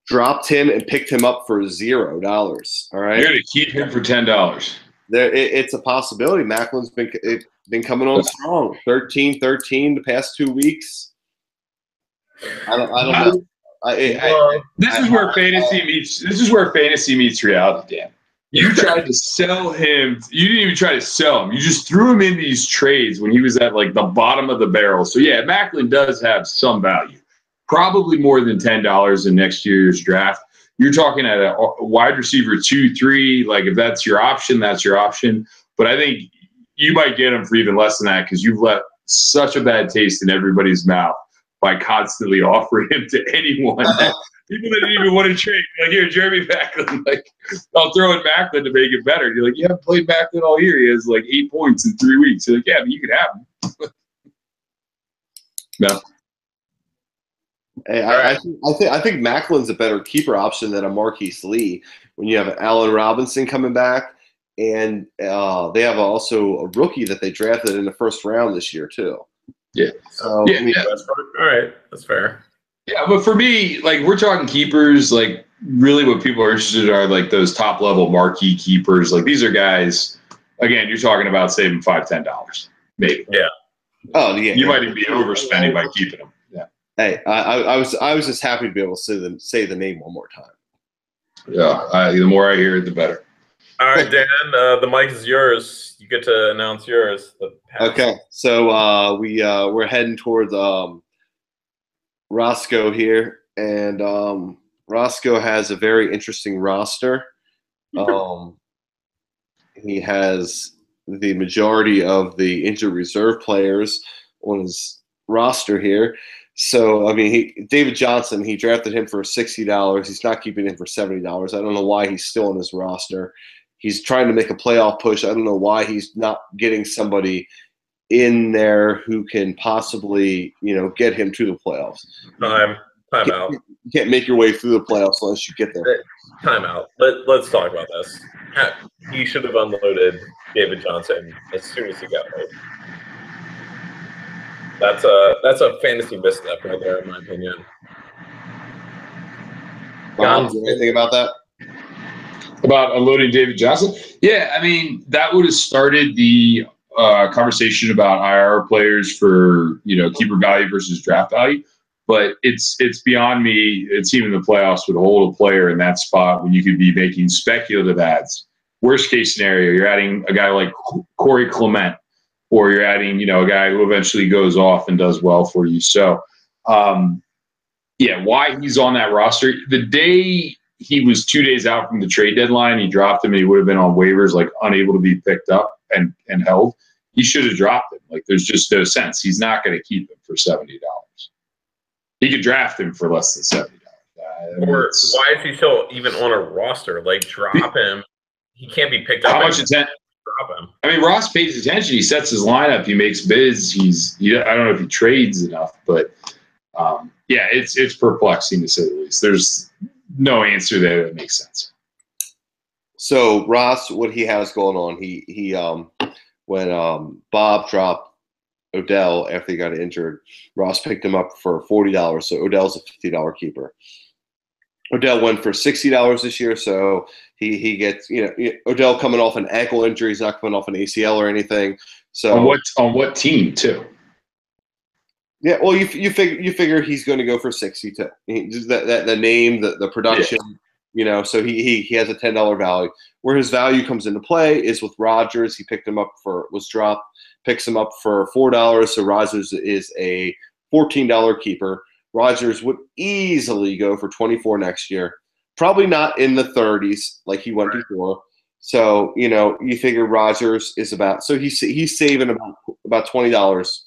Dropped him and picked him up for $0, all right? You're going to keep him for $10. It's a possibility. Macklin's been coming on strong. 13 the past 2 weeks. I don't know. This is where fantasy meets reality, Dan. You tried to sell him. You didn't even try to sell him. You just threw him in these trades when he was at like the bottom of the barrel. So yeah, Macklin does have some value, probably more than $10 in next year's draft. You're talking at a wide receiver 2-3. Like if that's your option, that's your option. But I think you might get him for even less than that because you've left such a bad taste in everybody's mouth by constantly offering him to anyone. People that didn't even want to trade. Like, here, Jeremy Macklin. Like, I'll throw in Macklin to make it better. And you're like, you haven't played Macklin all year. He has like 8 points in 3 weeks. You're like, yeah, but you can have him. No. Hey, I think Macklin's a better keeper option than a Marquise Lee when you have Allen Robinson coming back, and they have also a rookie that they drafted in the first round this year too. Yeah. So Yeah, I mean, All right, that's fair. Yeah, but for me, like, we're talking keepers, like, really what people are interested in are like those top level marquee keepers. Like, these are guys, again, you're talking about saving $5-10, maybe. Yeah. oh yeah, You might even be overspending by keeping them. Yeah. Hey, I was just happy to be able to say the name one more time. Yeah. The more I hear it, the better. All right, Dan, the mic is yours. You get to announce yours. Okay, so we're heading towards Roscoe here, and Roscoe has a very interesting roster. He has the majority of the injured reserve players on his roster here. So, I mean, David Johnson, he drafted him for $60. He's not keeping him for $70. I don't know why he's still on his roster. He's trying to make a playoff push. I don't know why he's not getting somebody in there who can possibly, get him to the playoffs. Time out. You can't make your way through the playoffs unless you get there. Time out. Let's talk about this. He should have unloaded David Johnson as soon as he got home. That's a fantasy misstep right there, in my opinion. Bob, anything about that? About unloading David Johnson? Yeah, I mean, that would have started the conversation about IR players for, keeper value versus draft value. But it's beyond me. It's even the playoffs would hold a player in that spot when you could be making speculative adds. Worst case scenario, you're adding a guy like Corey Clement, or you're adding, a guy who eventually goes off and does well for you. So, why he's on that roster. The day he was 2 days out from the trade deadline, he dropped him and he would have been on waivers, like unable to be picked up and held. He should have dropped him. Like, there's just no sense. He's not going to keep him for $70. He could draft him for less than $70. Or why is he still even on a roster? Like, drop him. He can't be picked up. How much attention? Drop him. I mean, Ross pays attention. He sets his lineup. He makes bids. I don't know if he trades enough, but it's perplexing to say the least. There's no answer there that makes sense. So Ross, what he has going on, he when Bob dropped Odell after he got injured, Ross picked him up for $40. So Odell's a $50 keeper. Odell went for $60 this year, so he gets Odell coming off an ankle injury. He's not coming off an ACL or anything. So on what team too? Yeah, well, you figure he's going to go for 60 too. The name, the production, so he has a $10 value. Where his value comes into play is with Rodgers. He picked him up picks him up for $4. So Rodgers is a $14 keeper. Rodgers would easily go for 24 next year. Probably not in the 30s like he went before. So, you figure Rodgers is he's saving about $20.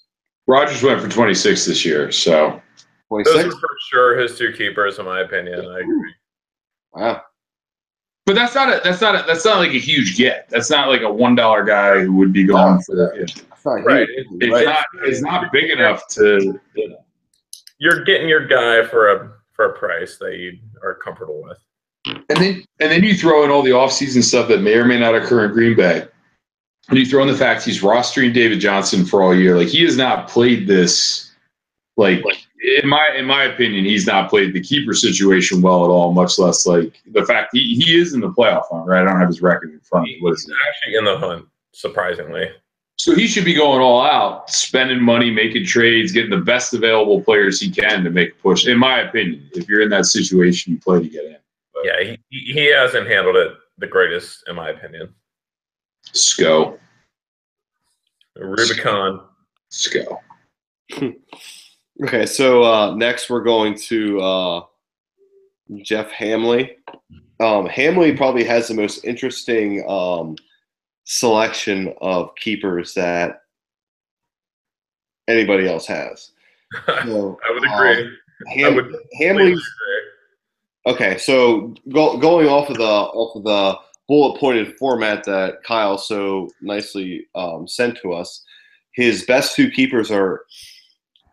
Rodgers went for 26 this year, so 26? Those are for sure his two keepers, in my opinion. I agree. Wow. But that's not like a huge get. That's not like a $1 guy who would be going for that. Right. It's not big enough to. You're getting your guy for a price that you are comfortable with. And then you throw in all the offseason stuff that may or may not occur in Green Bay. And you throw in the fact he's rostering David Johnson for all year. Like, he has not played this. Like, in my opinion, he's not played the keeper situation well at all. Much less like the fact he is in the playoff hunt. Right? I don't have his record in front of me. What is it? Actually in the hunt, surprisingly. So he should be going all out, spending money, making trades, getting the best available players he can to make a push. In my opinion, if you're in that situation, you play to get in. But yeah, he hasn't handled it the greatest, in my opinion. Sco. Rubicon. Sco. Okay, so next we're going to Jeff Hamley. Hamley probably has the most interesting selection of keepers that anybody else has. So, I would agree. Hamley's okay. So going off of the bullet pointed format that Kyle so nicely sent to us, his best two keepers are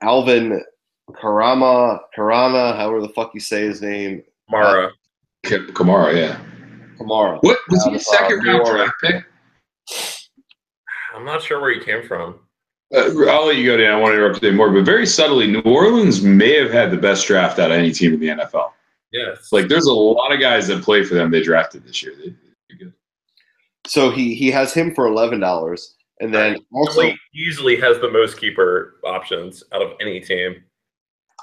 Alvin Karana, however the fuck you say his name. Kamara, yeah. Kamara. What was he a second round draft pick? I'm not sure where he came from. I'll let you go, Dan. I want to interrupt you more, but very subtly, New Orleans may have had the best draft out of any team in the NFL. Yes. Like, there's a lot of guys that play for them they drafted this year. They're good. So he has him for $11, and then also he easily has the most keeper options out of any team.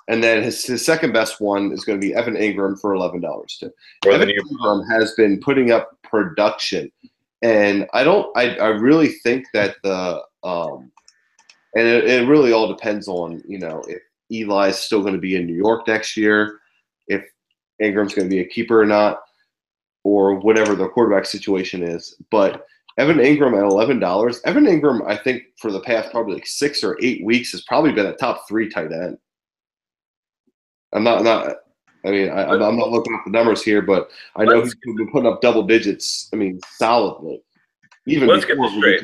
And then his second best one is going to be Evan Ingram for $11 too. Evan Ingram has been putting up production, and I really think that and it really all depends on if Eli's still going to be in New York next year, if Ingram's going to be a keeper or not, or whatever the quarterback situation is. But Evan Ingram at $11, Evan Ingram, I think for the past probably like 6 or 8 weeks has probably been a top 3 tight end. I'm not looking at the numbers here, but I know he's been putting up double digits. I mean, solidly. Even let's get this straight.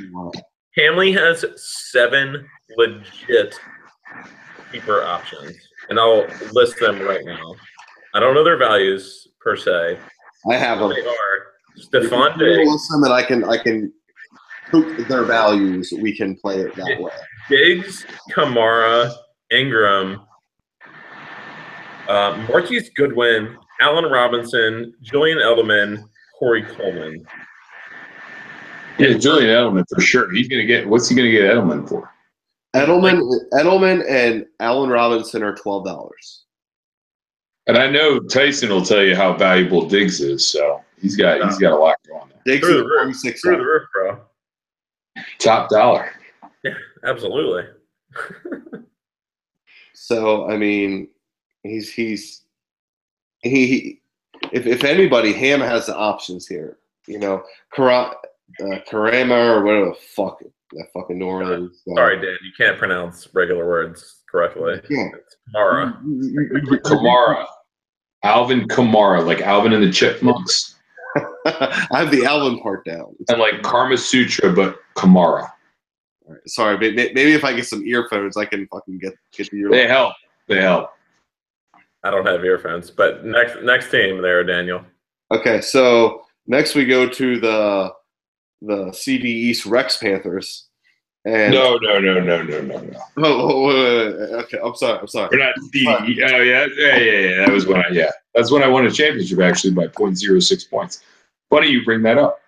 Hamley has 7 legit keeper options, and I'll list them right now. I don't know their values per se. I have them. They are Stephon Diggs. List them, and I can poop their values. We can play it that way. Diggs, Kamara, Ingram. Marquise Goodwin, Allen Robinson, Julian Edelman, Corey Coleman. Yeah, Julian Edelman for sure. What's he gonna get Edelman for? Edelman and Allen Robinson are $12. And I know Tyson will tell you how valuable Diggs is, so he's got a lot going there. Diggs is $26. Through the roof, bro. Top dollar. Yeah, absolutely. So I mean, if anybody, Ham has the options here. Karama or whatever the fuck that fucking New Orleans. Sorry, Dan, you can't pronounce regular words correctly. Yeah. It's Kamara. Kamara. Alvin Kamara, like Alvin and the Chipmunks. I have the Alvin part down. And like Karma Sutra, but Kamara. All right. Sorry, maybe if I get some earphones, I can fucking get the earphones. They help. I don't have earphones, but next team there, Daniel. Okay, so next we go to the CD East Rex Panthers. And No. Oh, wait. Okay, I'm sorry. We're not CD. Oh yeah. That was that's when I won a championship actually by 0.06 points. Funny you bring that up.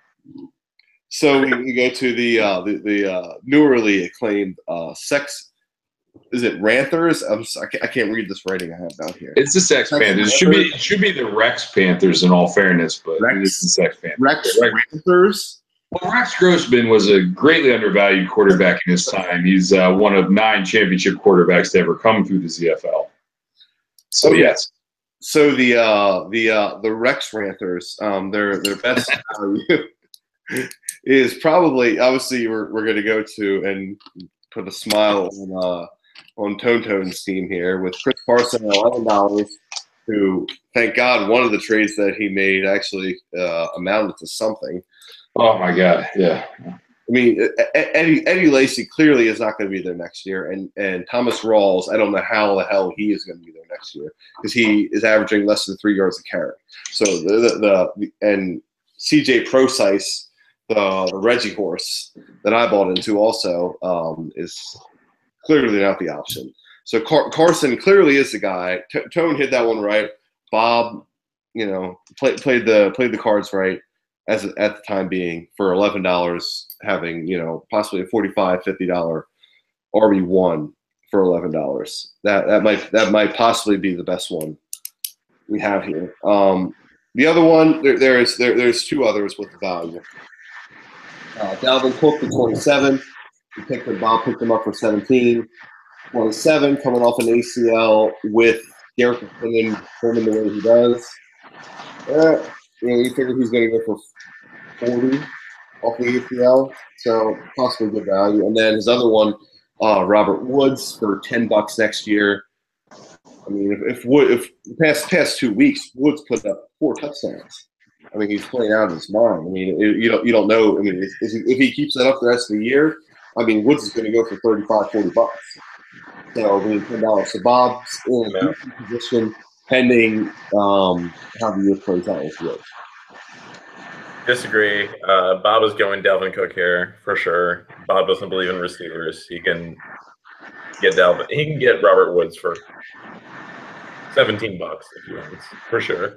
So we go to the newerly acclaimed sex. Is it Ranthers? I can't read this writing I have down here. It's the Sex Panthers. It should be the Rex Panthers in all fairness, but it is the Sex Panthers. Rex Panthers. Well, Rex Grossman was a greatly undervalued quarterback in his time. He's one of 9 championship quarterbacks to ever come through the ZFL. So yes. So the Rex Ranthers, their best value is probably obviously we're going to go to and put a smile on Tone's team here with Chris Carson at $11, who, thank God, one of the trades that he made actually amounted to something. Oh my God, yeah. I mean, Eddie Lacy clearly is not going to be there next year, and Thomas Rawls, I don't know how the hell he is going to be there next year because he is averaging less than 3 yards a carry. So and CJ Procise, the Reggie horse that I bought into also is clearly not the option. So Carson clearly is the guy. Tone hit that one right. Bob, played the cards right at the time being for $11, having possibly a $45, $50 RB1 for $11. That might possibly be the best one we have here. The other one, there's 2 others with the value. Dalvin Cook for 27. Bob picked him up for 17. 27 coming off an ACL with Derek McKinnon performing the way he does. You figure he's going to go for 40 off the ACL, so possibly good value. And then his other one, Robert Woods for $10 next year. I mean, if the past 2 weeks, Woods put up 4 touchdowns. I mean, he's playing out of his mind. I mean, you don't know. I mean, if he keeps that up the rest of the year, I mean, Woods is going to go for $35, $40. So I mean, $10. So Bob's in a decent position pending how the year plays out with Woods. Disagree. Bob is going Dalvin Cook here for sure. Bob doesn't believe in receivers. He can get Dalvin. He can get Robert Woods for $17 if he wants, for sure.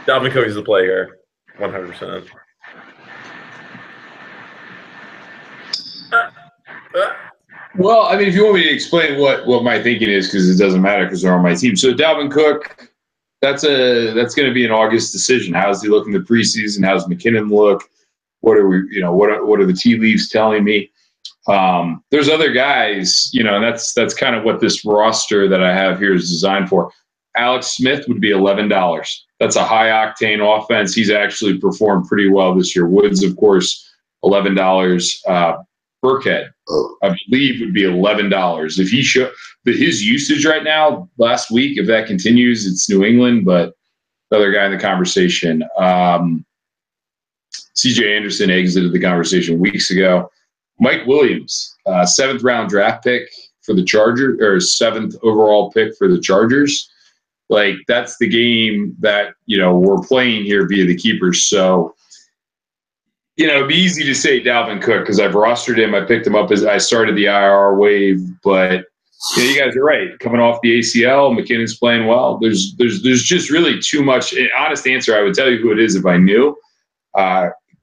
Dalvin Cook is the play here, 100%. Well, I mean, if you want me to explain what my thinking is, because it doesn't matter because they're on my team. So Dalvin Cook, that's going to be an August decision. How's he look in the preseason? How's McKinnon look? What are we? What are the tea leaves telling me? There's other guys, and that's kind of what this roster that I have here is designed for. Alex Smith would be $11. That's a high octane offense. He's actually performed pretty well this year. Woods, of course, $11. Burkhead, I believe, would be $11. If he show his usage right now, last week, if that continues, it's New England, but another guy in the conversation. CJ Anderson exited the conversation weeks ago. Mike Williams, 7th round draft pick for the Chargers, or 7th overall pick for the Chargers. Like, that's the game that, we're playing here via the keepers. So, it'd be easy to say Dalvin Cook because I've rostered him. I picked him up as I started the IR wave, but you guys are right. Coming off the ACL, McKinnon's playing well. There's just really too much. Honest answer, I would tell you who it is if I knew.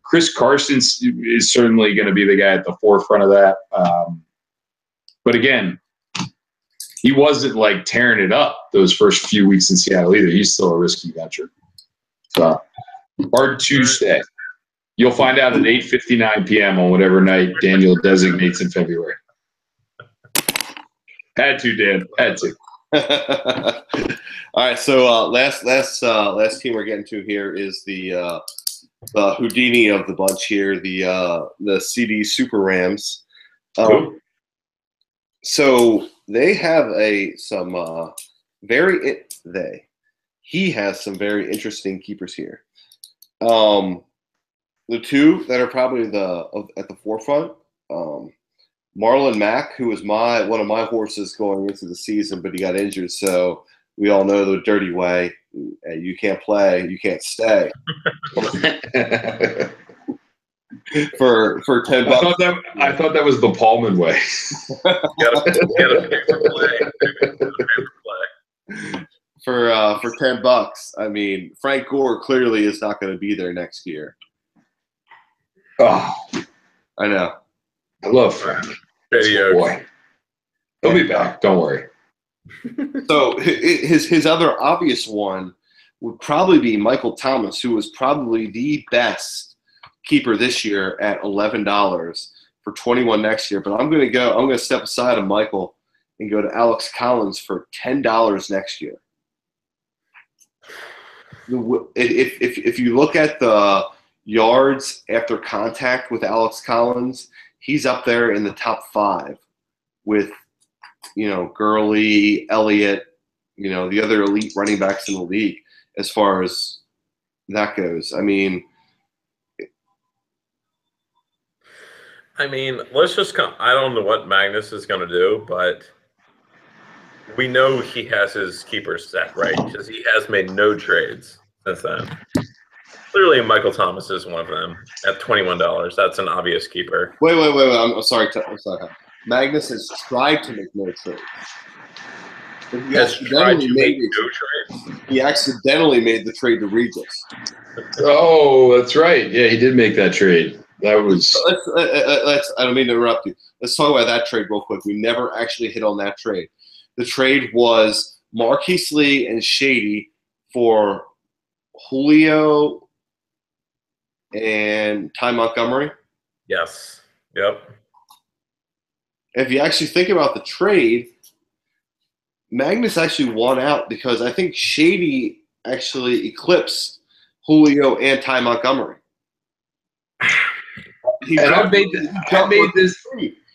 Chris Carson is certainly going to be the guy at the forefront of that. But again, he wasn't like tearing it up those first few weeks in Seattle either. He's still a risky venture. So hard to say. You'll find out at 8:59 p.m. on whatever night Daniel designates in February. Had to, Dan. Had to. All right. So last team we're getting to here is the Houdini of the bunch here, the CD Super Rams. So they have he has some very interesting keepers here. The two that are probably at the forefront, Marlon Mack, who was one of my horses going into the season, but he got injured. So we all know the dirty way: you can't play, you can't stay. for $10, I thought that was the Paulman way. Gotta pay for play. For $10, I mean, Frank Gore clearly is not going to be there next year. Oh, I know. I love Frank. Boy, he'll be back. Don't worry. So his other obvious one would probably be Michael Thomas, who was probably the best keeper this year at $11 for $21 next year. But I'm going to step aside of Michael and go to Alex Collins for $10 next year. If you look at the yards after contact with Alex Collins, he's up there in the top 5 with, Gurley, Elliott, the other elite running backs in the league as far as that goes. I mean, let's just I don't know what Magnus is going to do, but we know he has his keeper set, right? Because he has made no trades since then. Clearly, Michael Thomas is one of them at $21. That's an obvious keeper. Wait. I'm sorry. Magnus has tried to make no trades. He accidentally made the trade to Regis. Oh, that's right. Yeah, he did make that trade. That was. Let's. I don't mean to interrupt you. Let's talk about that trade real quick. We never actually hit on that trade. The trade was Marquise Lee and Shady for Julio and Ty Montgomery? Yes. Yep. If you actually think about the trade, Magnus actually won out because I think Shady actually eclipsed Julio and Ty Montgomery. I made this.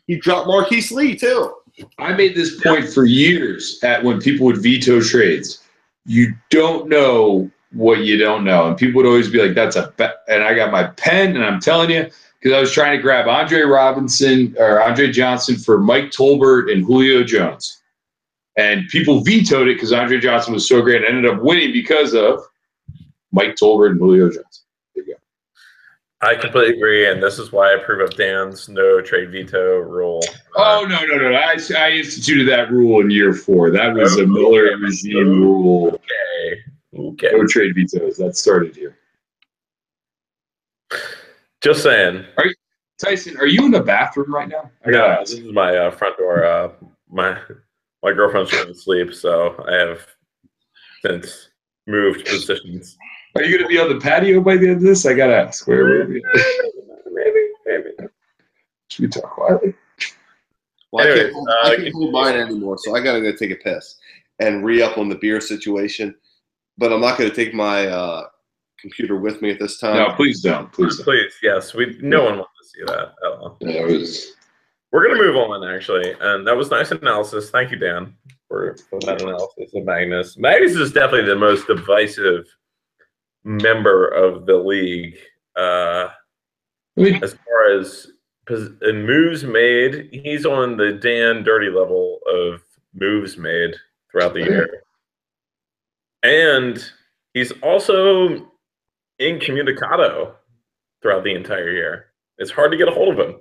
He dropped Marquise Lee too. I made this point for years at when people would veto trades. You don't know what you don't know. And people would always be like, that's a bet. And I got my pen, and I'm telling you, because I was trying to grab Andre Johnson for Mike Tolbert and Julio Jones. And people vetoed it because Andre Johnson was so great and ended up winning because of Mike Tolbert and Julio Johnson. There you go. I completely agree, and this is why I approve of Dan's no trade veto rule. Oh, no. I instituted that rule in year 4. That was a Miller regime rule. Okay. No trade vetoes. That started here. Just saying. Tyson, are you in the bathroom right now? Yeah, this is my front door. My girlfriend's trying to sleep, so I have since moved positions. Are you going to be on the patio by the end of this? I got to ask. Where will we be? Maybe. Should we talk quietly? Well, Anyways, I can't hold mine anymore, so I got to go take a piss and re-up on the beer situation. But I'm not going to take my computer with me at this time. No, please don't. Please, yes. No one wants to see that at all. Yeah, We're going to move on, actually. And that was nice analysis. Thank you, Dan, for that analysis of Magnus. Magnus is definitely the most divisive member of the league. As far as moves made, he's on the Dan Dirty level of moves made throughout the year. And he's also incommunicado throughout the entire year. It's hard to get a hold of him.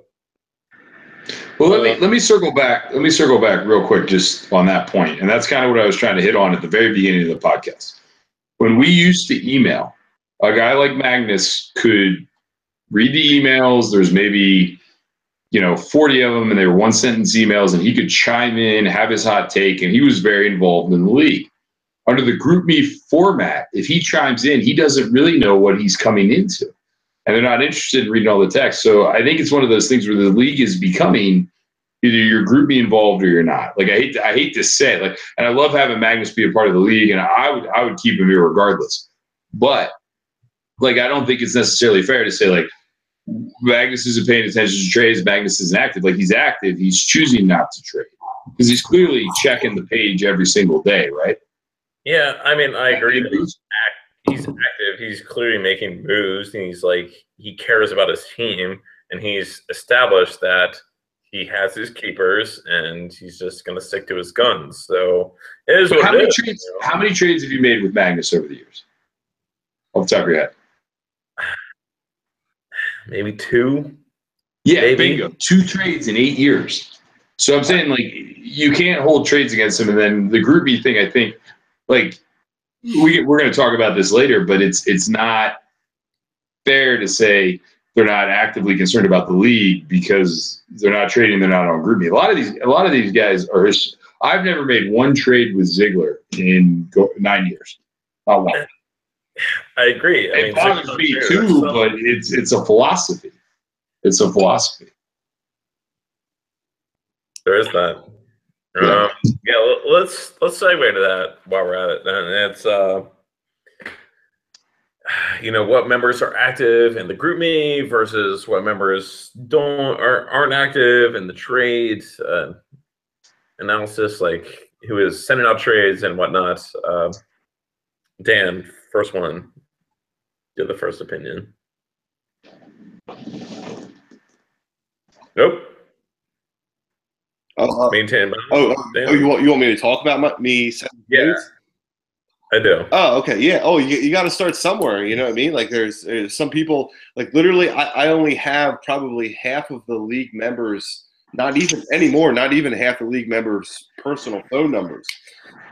Well, let me circle back. Let me circle back real quick just on that point. And that's kind of what I was trying to hit on at the very beginning of the podcast. When we used to email, a guy like Magnus could read the emails. There's maybe 40 of them, and they were one-sentence emails, and he could chime in, have his hot take, and he was very involved in the league. Under the GroupMe format, if he chimes in, he doesn't really know what he's coming into, and they're not interested in reading all the text. So I think it's one of those things where the league is becoming either you're GroupMe involved or you're not. Like I hate to say it, and I love having Magnus be a part of the league, and I would keep him here regardless. But I don't think it's necessarily fair to say Magnus isn't paying attention to trades. Magnus isn't active. He's active. He's choosing not to trade because he's clearly checking the page every single day, right? Yeah, I mean, I agree that he's active. He's clearly making moves, and he cares about his team, and he's established that he has his keepers, and he's just going to stick to his guns. So it is what it is. How many trades have you made with Magnus over the years? Off the top of your head. Maybe 2. Yeah, maybe. Bingo. 2 trades in 8 years. So I'm saying, you can't hold trades against him. And then the GroupMe thing, I think, we're going to talk about this later, but it's not fair to say they're not actively concerned about the league because they're not trading, they're not on GroupMe. A lot of these guys are. I've never made one trade with Ziegler in 9 years. Not one. I agree. It bothers me too, but it's a philosophy. It's a philosophy. There is that. Let's segue to that while we're at it. And it's what members are active in the GroupMe versus what members aren't active in the trades analysis, who is sending out trades and whatnot. Dan, first one. You're the first opinion. Nope. Maintain. You want me to talk about me? Yeah, I do. Oh, okay. Yeah. Oh, you got to start somewhere. You know what I mean? There's some people, literally, I only have probably half of the league members, not even anymore, not even half the league members' personal phone numbers.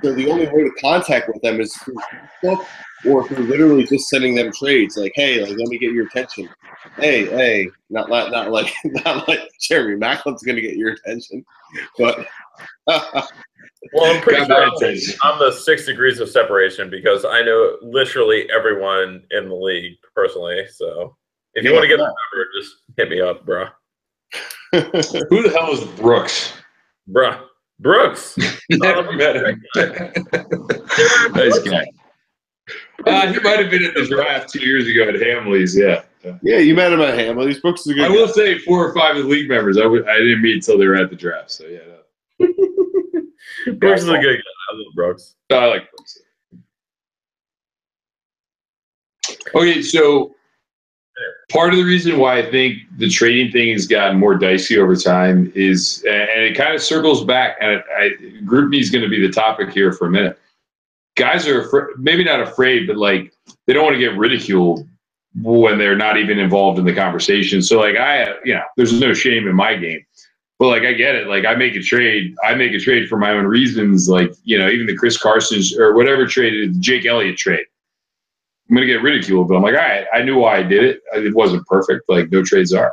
So the only way to contact with them is through Facebook or through literally just sending them trades. Hey, let me get your attention. Hey, not like Jeremy Macklin's going to get your attention, but. Well, I'm pretty sure I'm the 6 degrees of separation because I know literally everyone in the league personally. So if you want to get the number, just hit me up, bro. Who the hell is Brooks? Bruh. Brooks. Never met him. Nice guy. He might have been at the draft 2 years ago at Hamley's, yeah. Yeah, you met him at Hamley's. Brooks is a good I will say 4 or 5 of the league members I didn't meet until they were at the draft. So yeah. Brooks is a good guy. I love Brooks. I like Brooks. Okay, so part of the reason why I think the trading thing has gotten more dicey over time is, and it kind of circles back, and Group Me is going to be the topic here for a minute. Guys are maybe not afraid, but like they don't want to get ridiculed when they're not even involved in the conversation. So like there's no shame in my game. But like I get it. Like I make a trade for my own reasons. Like, even the Chris Carson's or whatever trade, Jake Elliott trade. I'm gonna get ridiculed, but I'm like, all right, I knew why I did it. It wasn't perfect, like no trades are.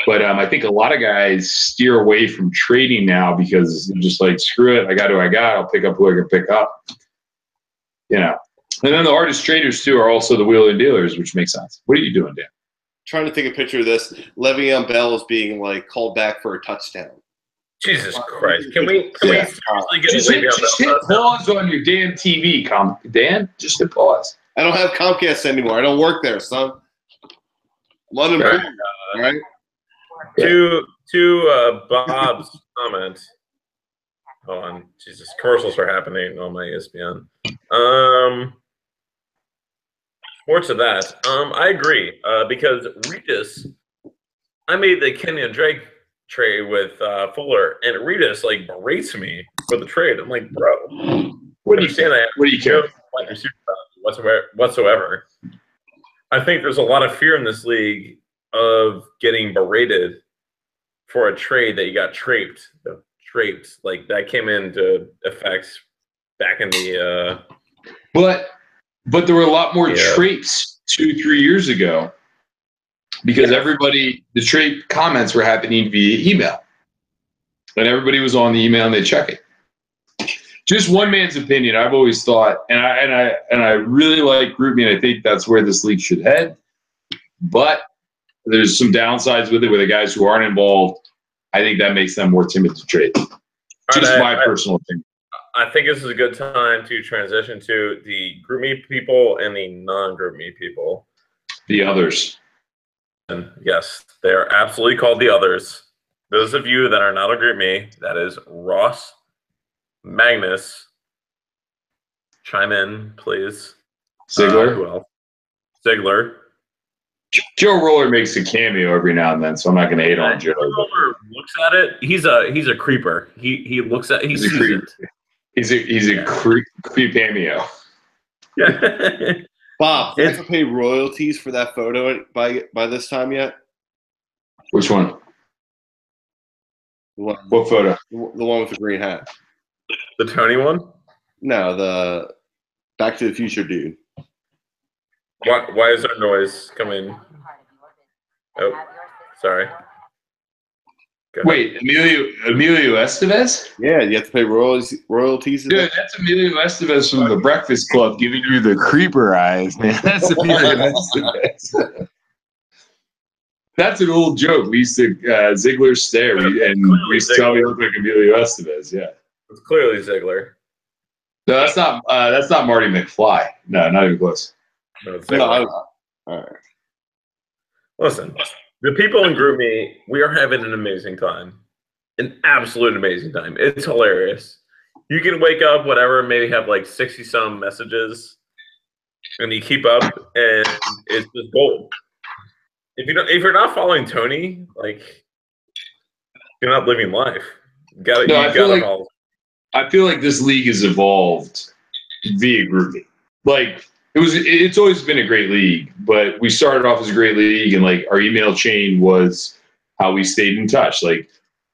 But I think a lot of guys steer away from trading now because they're just like, screw it, I got who I got. I'll pick up who I can pick up. And then the hardest traders too are also the wheeler dealers, which makes sense. What are you doing, Dan? Trying to take a picture of this. Le'Veon Bell is being like called back for a touchdown. Jesus Christ! Can we seriously get just hit pause on your damn TV, Dan? Just hit pause. I don't have Comcast anymore. I don't work there, son. I'm unemployed. All right. To Bob's comment. Hold on, Jesus! Commercials are happening on my ESPN. More to that. I agree because Regis, I made the Kenyon Drake trade with Fuller, and Regis like berates me for the trade. I'm like, bro, what do you care? Whatsoever. I think there's a lot of fear in this league of getting berated for a trade that you got traped. Like that came into effect back in the. But there were a lot more trapes 2-3 years ago because the trape comments were happening via email, and everybody was on the email and they check it. Just one man's opinion. I've always thought, and I really like Group Me, and I think that's where this league should head. But there's some downsides with it with the guys who aren't involved. I think that makes them more timid to trade. Just my personal opinion. I think this is a good time to transition to the Group Me people and the non-Group Me people. The others. And yes, they are absolutely called the others. Those of you that are not a Group Me, that is Ross, Magnus, chime in, please. Ziegler. Who else? Ziegler. Joe Roller makes a cameo every now and then, so I'm not going to hate on Joe. Joe Roller looks at it. He's a creeper. He looks at. He's a creeper. He's a creep cameo. Yeah. Bob, do you have to pay royalties for that photo by this time yet? Which one? What photo? The one with the green hat. The Tony one? No, the Back to the Future dude. Why is there noise coming? Oh, sorry. Wait, Emilio Estevez? Yeah, you have to pay royalties. Dude, that's Emilio Estevez from the Breakfast Club giving you the creeper eyes, man. That's Emilio Estevez. That's an old joke. We used to Ziegler stare, and we used to tell me it looked like Emilio Estevez. Yeah, it's clearly Ziegler. No, that's not Marty McFly. No, not even close. No, it's Ziegler. All right. Listen. The people in Group Me, we are having an amazing time. An absolute amazing time. It's hilarious. You can wake up, whatever, maybe have like 60-some messages, and you keep up, and it's just gold. If you're not following Tony, like you're not living life. I feel like this league has evolved via Group Me. Like it's always been a great league, but we started off as a great league, and like our email chain was how we stayed in touch. Like,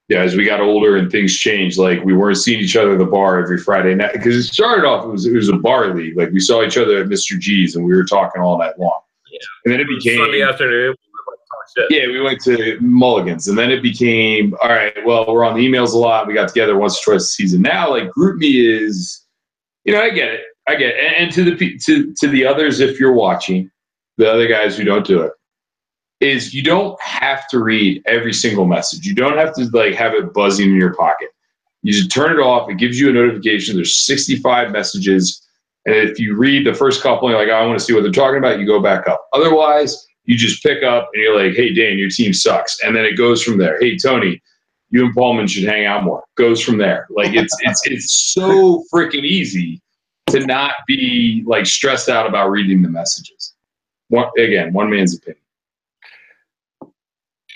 yeah, as we got older and things changed, like we weren't seeing each other at the bar every Friday night because it started off it was a bar league. Like we saw each other at Mr. G's and we were talking all night long. Yeah. And then it became Sunday afternoon. Yeah, we went to Mulligan's, and then it became all right. Well, we're on the emails a lot. We got together once or twice a season. Now, like Group Me is, I get it. And to the others, if you're watching, the other guys who don't do it, is you don't have to read every single message. You don't have to like have it buzzing in your pocket. You just turn it off. It gives you a notification. There's 65 messages, and if you read the first couple, and you're like, oh, I want to see what they're talking about, you go back up. Otherwise, You just pick up and you're like, hey, Dan, your team sucks. And then it goes from there. Hey, Tony, you and Paulman should hang out more. Goes from there. Like it's so freaking easy to not be like stressed out about reading the messages. One man's opinion.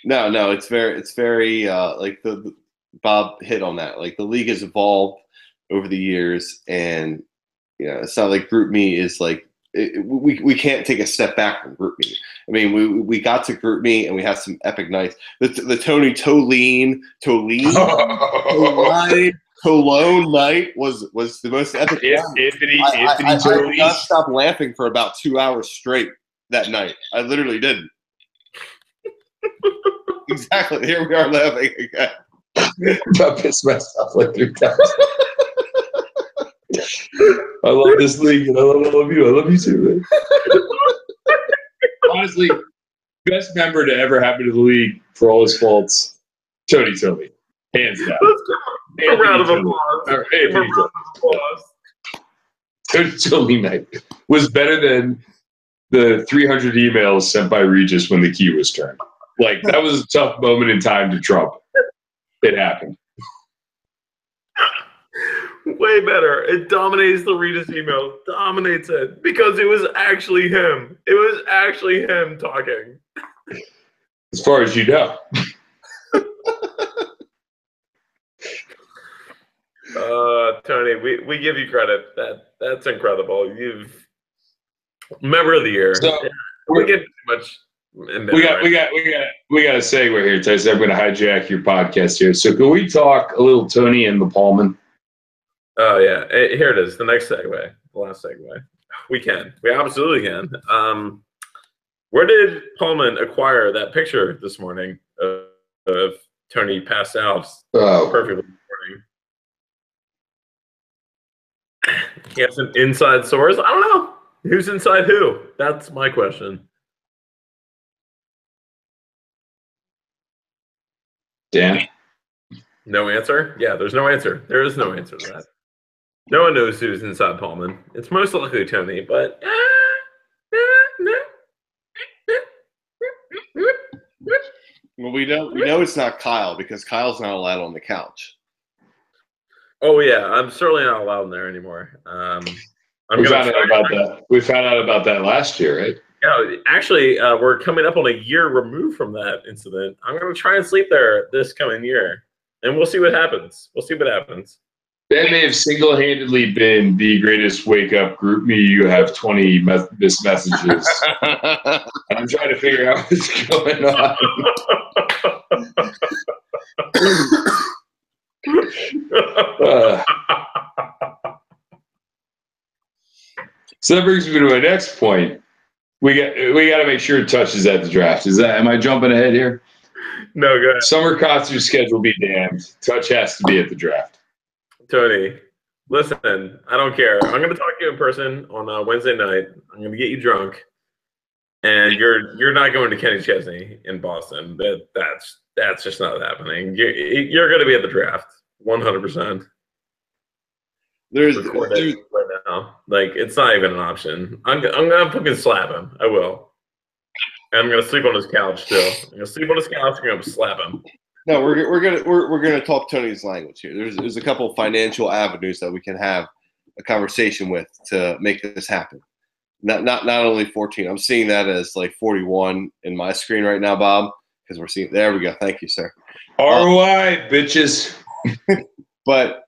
No, it's very like the Bob hit on that. Like the league has evolved over the years, and it's not like Group Me is like we can't take a step back from Group Me. I mean, we got to Group Me and we had some epic nights. The Tony Tolene Cologne night was the most epic. Anthony I did not stop laughing for about 2 hours straight that night. I literally didn't. Exactly. Here we are laughing again. I pissed myself like 3 times. I love this league and I love you. I love you too, man. Honestly, best member to ever happen to the league for all his faults, Tony, hands down. A round of applause. Tony night was better than the 300 emails sent by Regis when the key was turned. Like, that was a tough moment in time to Trump. It happened. Way better. It dominates the Regis email. Dominates it. Because it was actually him. It was actually him talking. As far as you know. Tony, we give you credit. That's incredible. You've member of the year. So we get too much. We got a segue here, Tyson. I'm going to hijack your podcast here. So can we talk a little Tony and the Paulman? Oh yeah, here it is. The next segue, the last segue. We absolutely can. Where did Paulman acquire that picture this morning of Tony passed out? Perfectly morning. He has an inside source. I don't know who's inside who. That's my question. Dan? No answer? Yeah, there's no answer. There is no answer to that. No one knows who's inside Paulman. It's most likely Tony, but well, we know it's not Kyle because Kyle's not allowed on the couch. Oh yeah, I'm certainly not allowed in there anymore. We found out about that last year, right? Yeah, actually, we're coming up on a year removed from that incident. I'm going to try and sleep there this coming year, and we'll see what happens. That may have single-handedly been the greatest wake-up Group Me. You have 20 missed messages. I'm trying to figure out what's going on. So that brings me to my next point. We got to make sure Touch is at the draft. Am I jumping ahead here? No, go ahead. Summer concert schedule be damned. Touch has to be at the draft. Tony, listen, I don't care. I'm going to talk to you in person on Wednesday night. I'm going to get you drunk, and you're not going to Kenny Chesney in Boston. That's just not happening. You're going to be at the draft, 100%. There's right now, like it's not even an option. I'm gonna fucking slap him. I will. And I'm gonna sleep on his couch too. I'm gonna sleep on his couch. I'm gonna slap him. No, we're gonna talk Tony's language here. There's a couple of financial avenues that we can have a conversation with to make this happen. Not only 14. I'm seeing that as like 41 in my screen right now, Bob, because we're seeing. There we go. Thank you, sir. ROI, bitches. But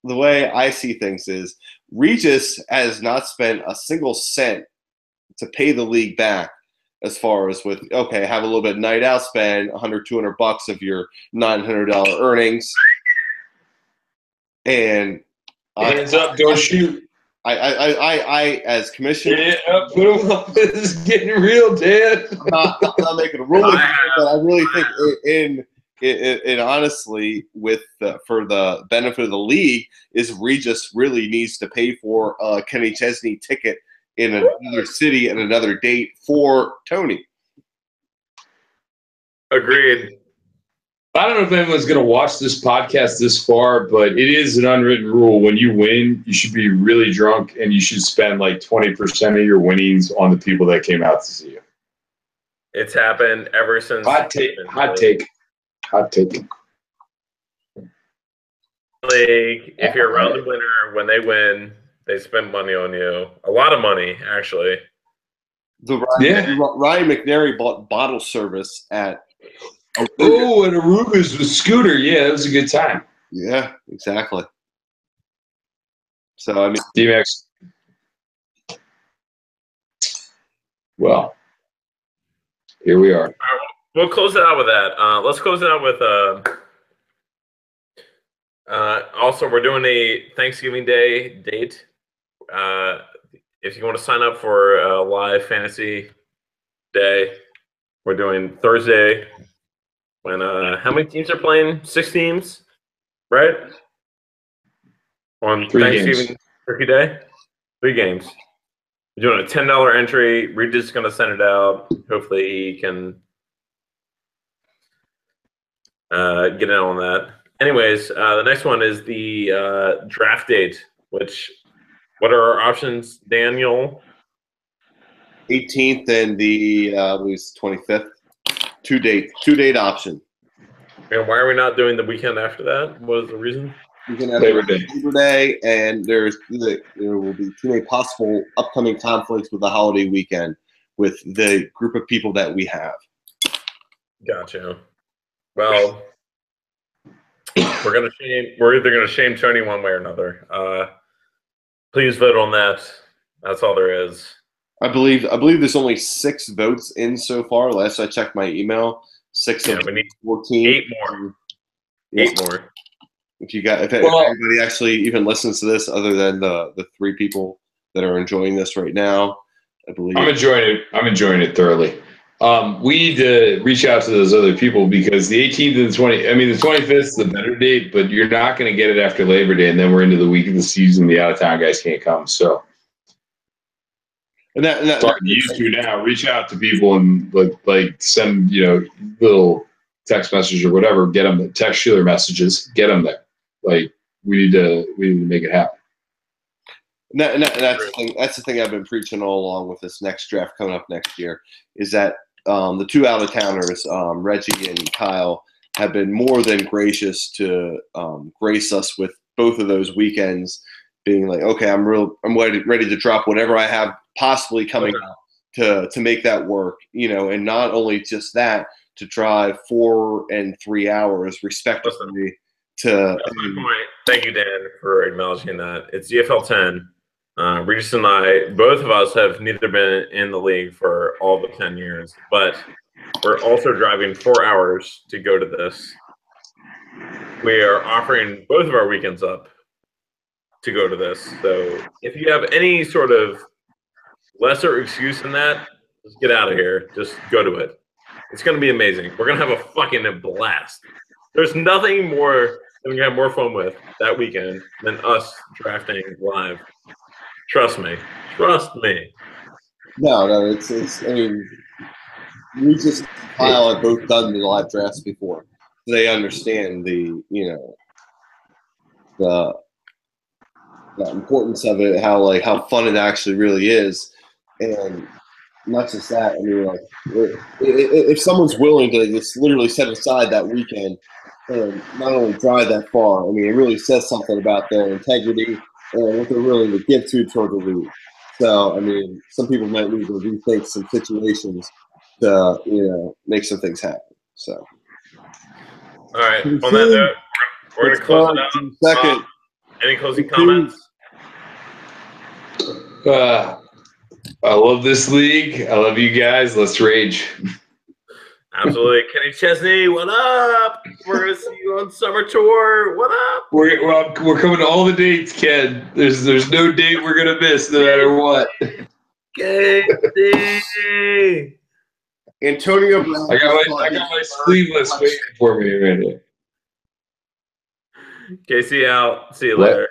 the way I see things is Regis has not spent a single cent to pay the league back as far as with, okay, have a little bit of night out, spend $100, $200 of your $900 earnings. And hands up, don't shoot. I as commissioner. Yeah, put them up. This is getting real, Dan. I'm not making a rule, but I really think and honestly, for the benefit of the league, is Regis really needs to pay for a Kenny Chesney ticket in another city and another date for Tony. Agreed. I don't know if anyone's going to watch this podcast this far, but it is an unwritten rule. When you win, you should be really drunk, and you should spend like 20% of your winnings on the people that came out to see you. It's happened ever since. Hot take. League, if you're around the winner, when they win, they spend money on you. A lot of money, actually. Ryan McNary bought bottle service at and Aruba's with Scooter. Yeah, that was a good time. Yeah, exactly. So, I mean, D-Max. Well, here we are. We'll close it out with that. Let's close it out with also, we're doing a Thanksgiving Day date. If you want to sign up for a live fantasy day, we're doing Thursday. When how many teams are playing? 6 teams, right? On 3 Thanksgiving games. Turkey Day, 3 games. We're doing a $10 entry. Regis is going to send it out. Hopefully, he can get in on that. Anyways, the next one is the draft date. What are our options, Daniel? 18th and the I believe it's 25th. 2-date option. And why are we not doing the weekend after that? What is the reason? You can have Labor Day, and there will be too many possible upcoming conflicts with the holiday weekend with the group of people that we have. Gotcha. Well, we're either gonna shame Tony one way or another. Please vote on that. That's all there is. I believe there's only 6 votes in so far. Last I checked my email, 6 of we need 14. 8 more. Yeah. 8 more. If anybody actually even listens to this, other than the 3 people that are enjoying this right now, I believe I'm enjoying it thoroughly. We need to reach out to those other people because the 18th and the 20th. I mean, the 25th is the better date, but you're not going to get it after Labor Day, and then we're into the week of the season. The out of town guys can't come, so. And that talking to you two now, reach out to people and like send little text messages or whatever. Get them text Sheeler messages. Get them there. Like we need to make it happen. That's the thing I've been preaching all along with this next draft coming up next year is that the 2 out of towners, Reggie and Kyle, have been more than gracious to grace us with both of those weekends, being like, okay, I'm ready to drop whatever I have possibly coming up to make that work, and not only just that, to drive 4 and 3 hours respectively. That's my point. Thank you, Dan, for acknowledging that. It's ZFL 10. Regis and I, both of us, have neither been in the league for all the 10 years, but we're also driving 4 hours to go to this. We are offering both of our weekends up to go to this. So if you have any sort of lesser excuse than that, just get out of here. Just go to it. It's going to be amazing. We're going to have a fucking blast. There's nothing more that we can have more fun with that weekend than us drafting live. Trust me. Trust me. No, it's. I mean, we just Kyle have both done the live drafts before. They understand the importance of it, how fun it actually really is, and not just that. I mean, like if someone's willing to just literally set aside that weekend and not only drive that far, I mean, it really says something about their integrity and what they're willing to give toward the league. So, I mean, some people might need to rethink some situations to make some things happen. So, all right. On that note, we're going to close it out. Second. Any closing comments? I love this league. I love you guys. Let's rage. Absolutely. Kenny Chesney, what up? We're going to see you on summer tour. What up? We're coming to all the dates, Ken. There's no date we're going to miss no matter what. Casey. Antonio Brown. I got my sleeveless waiting for me right here. Casey out. See you later.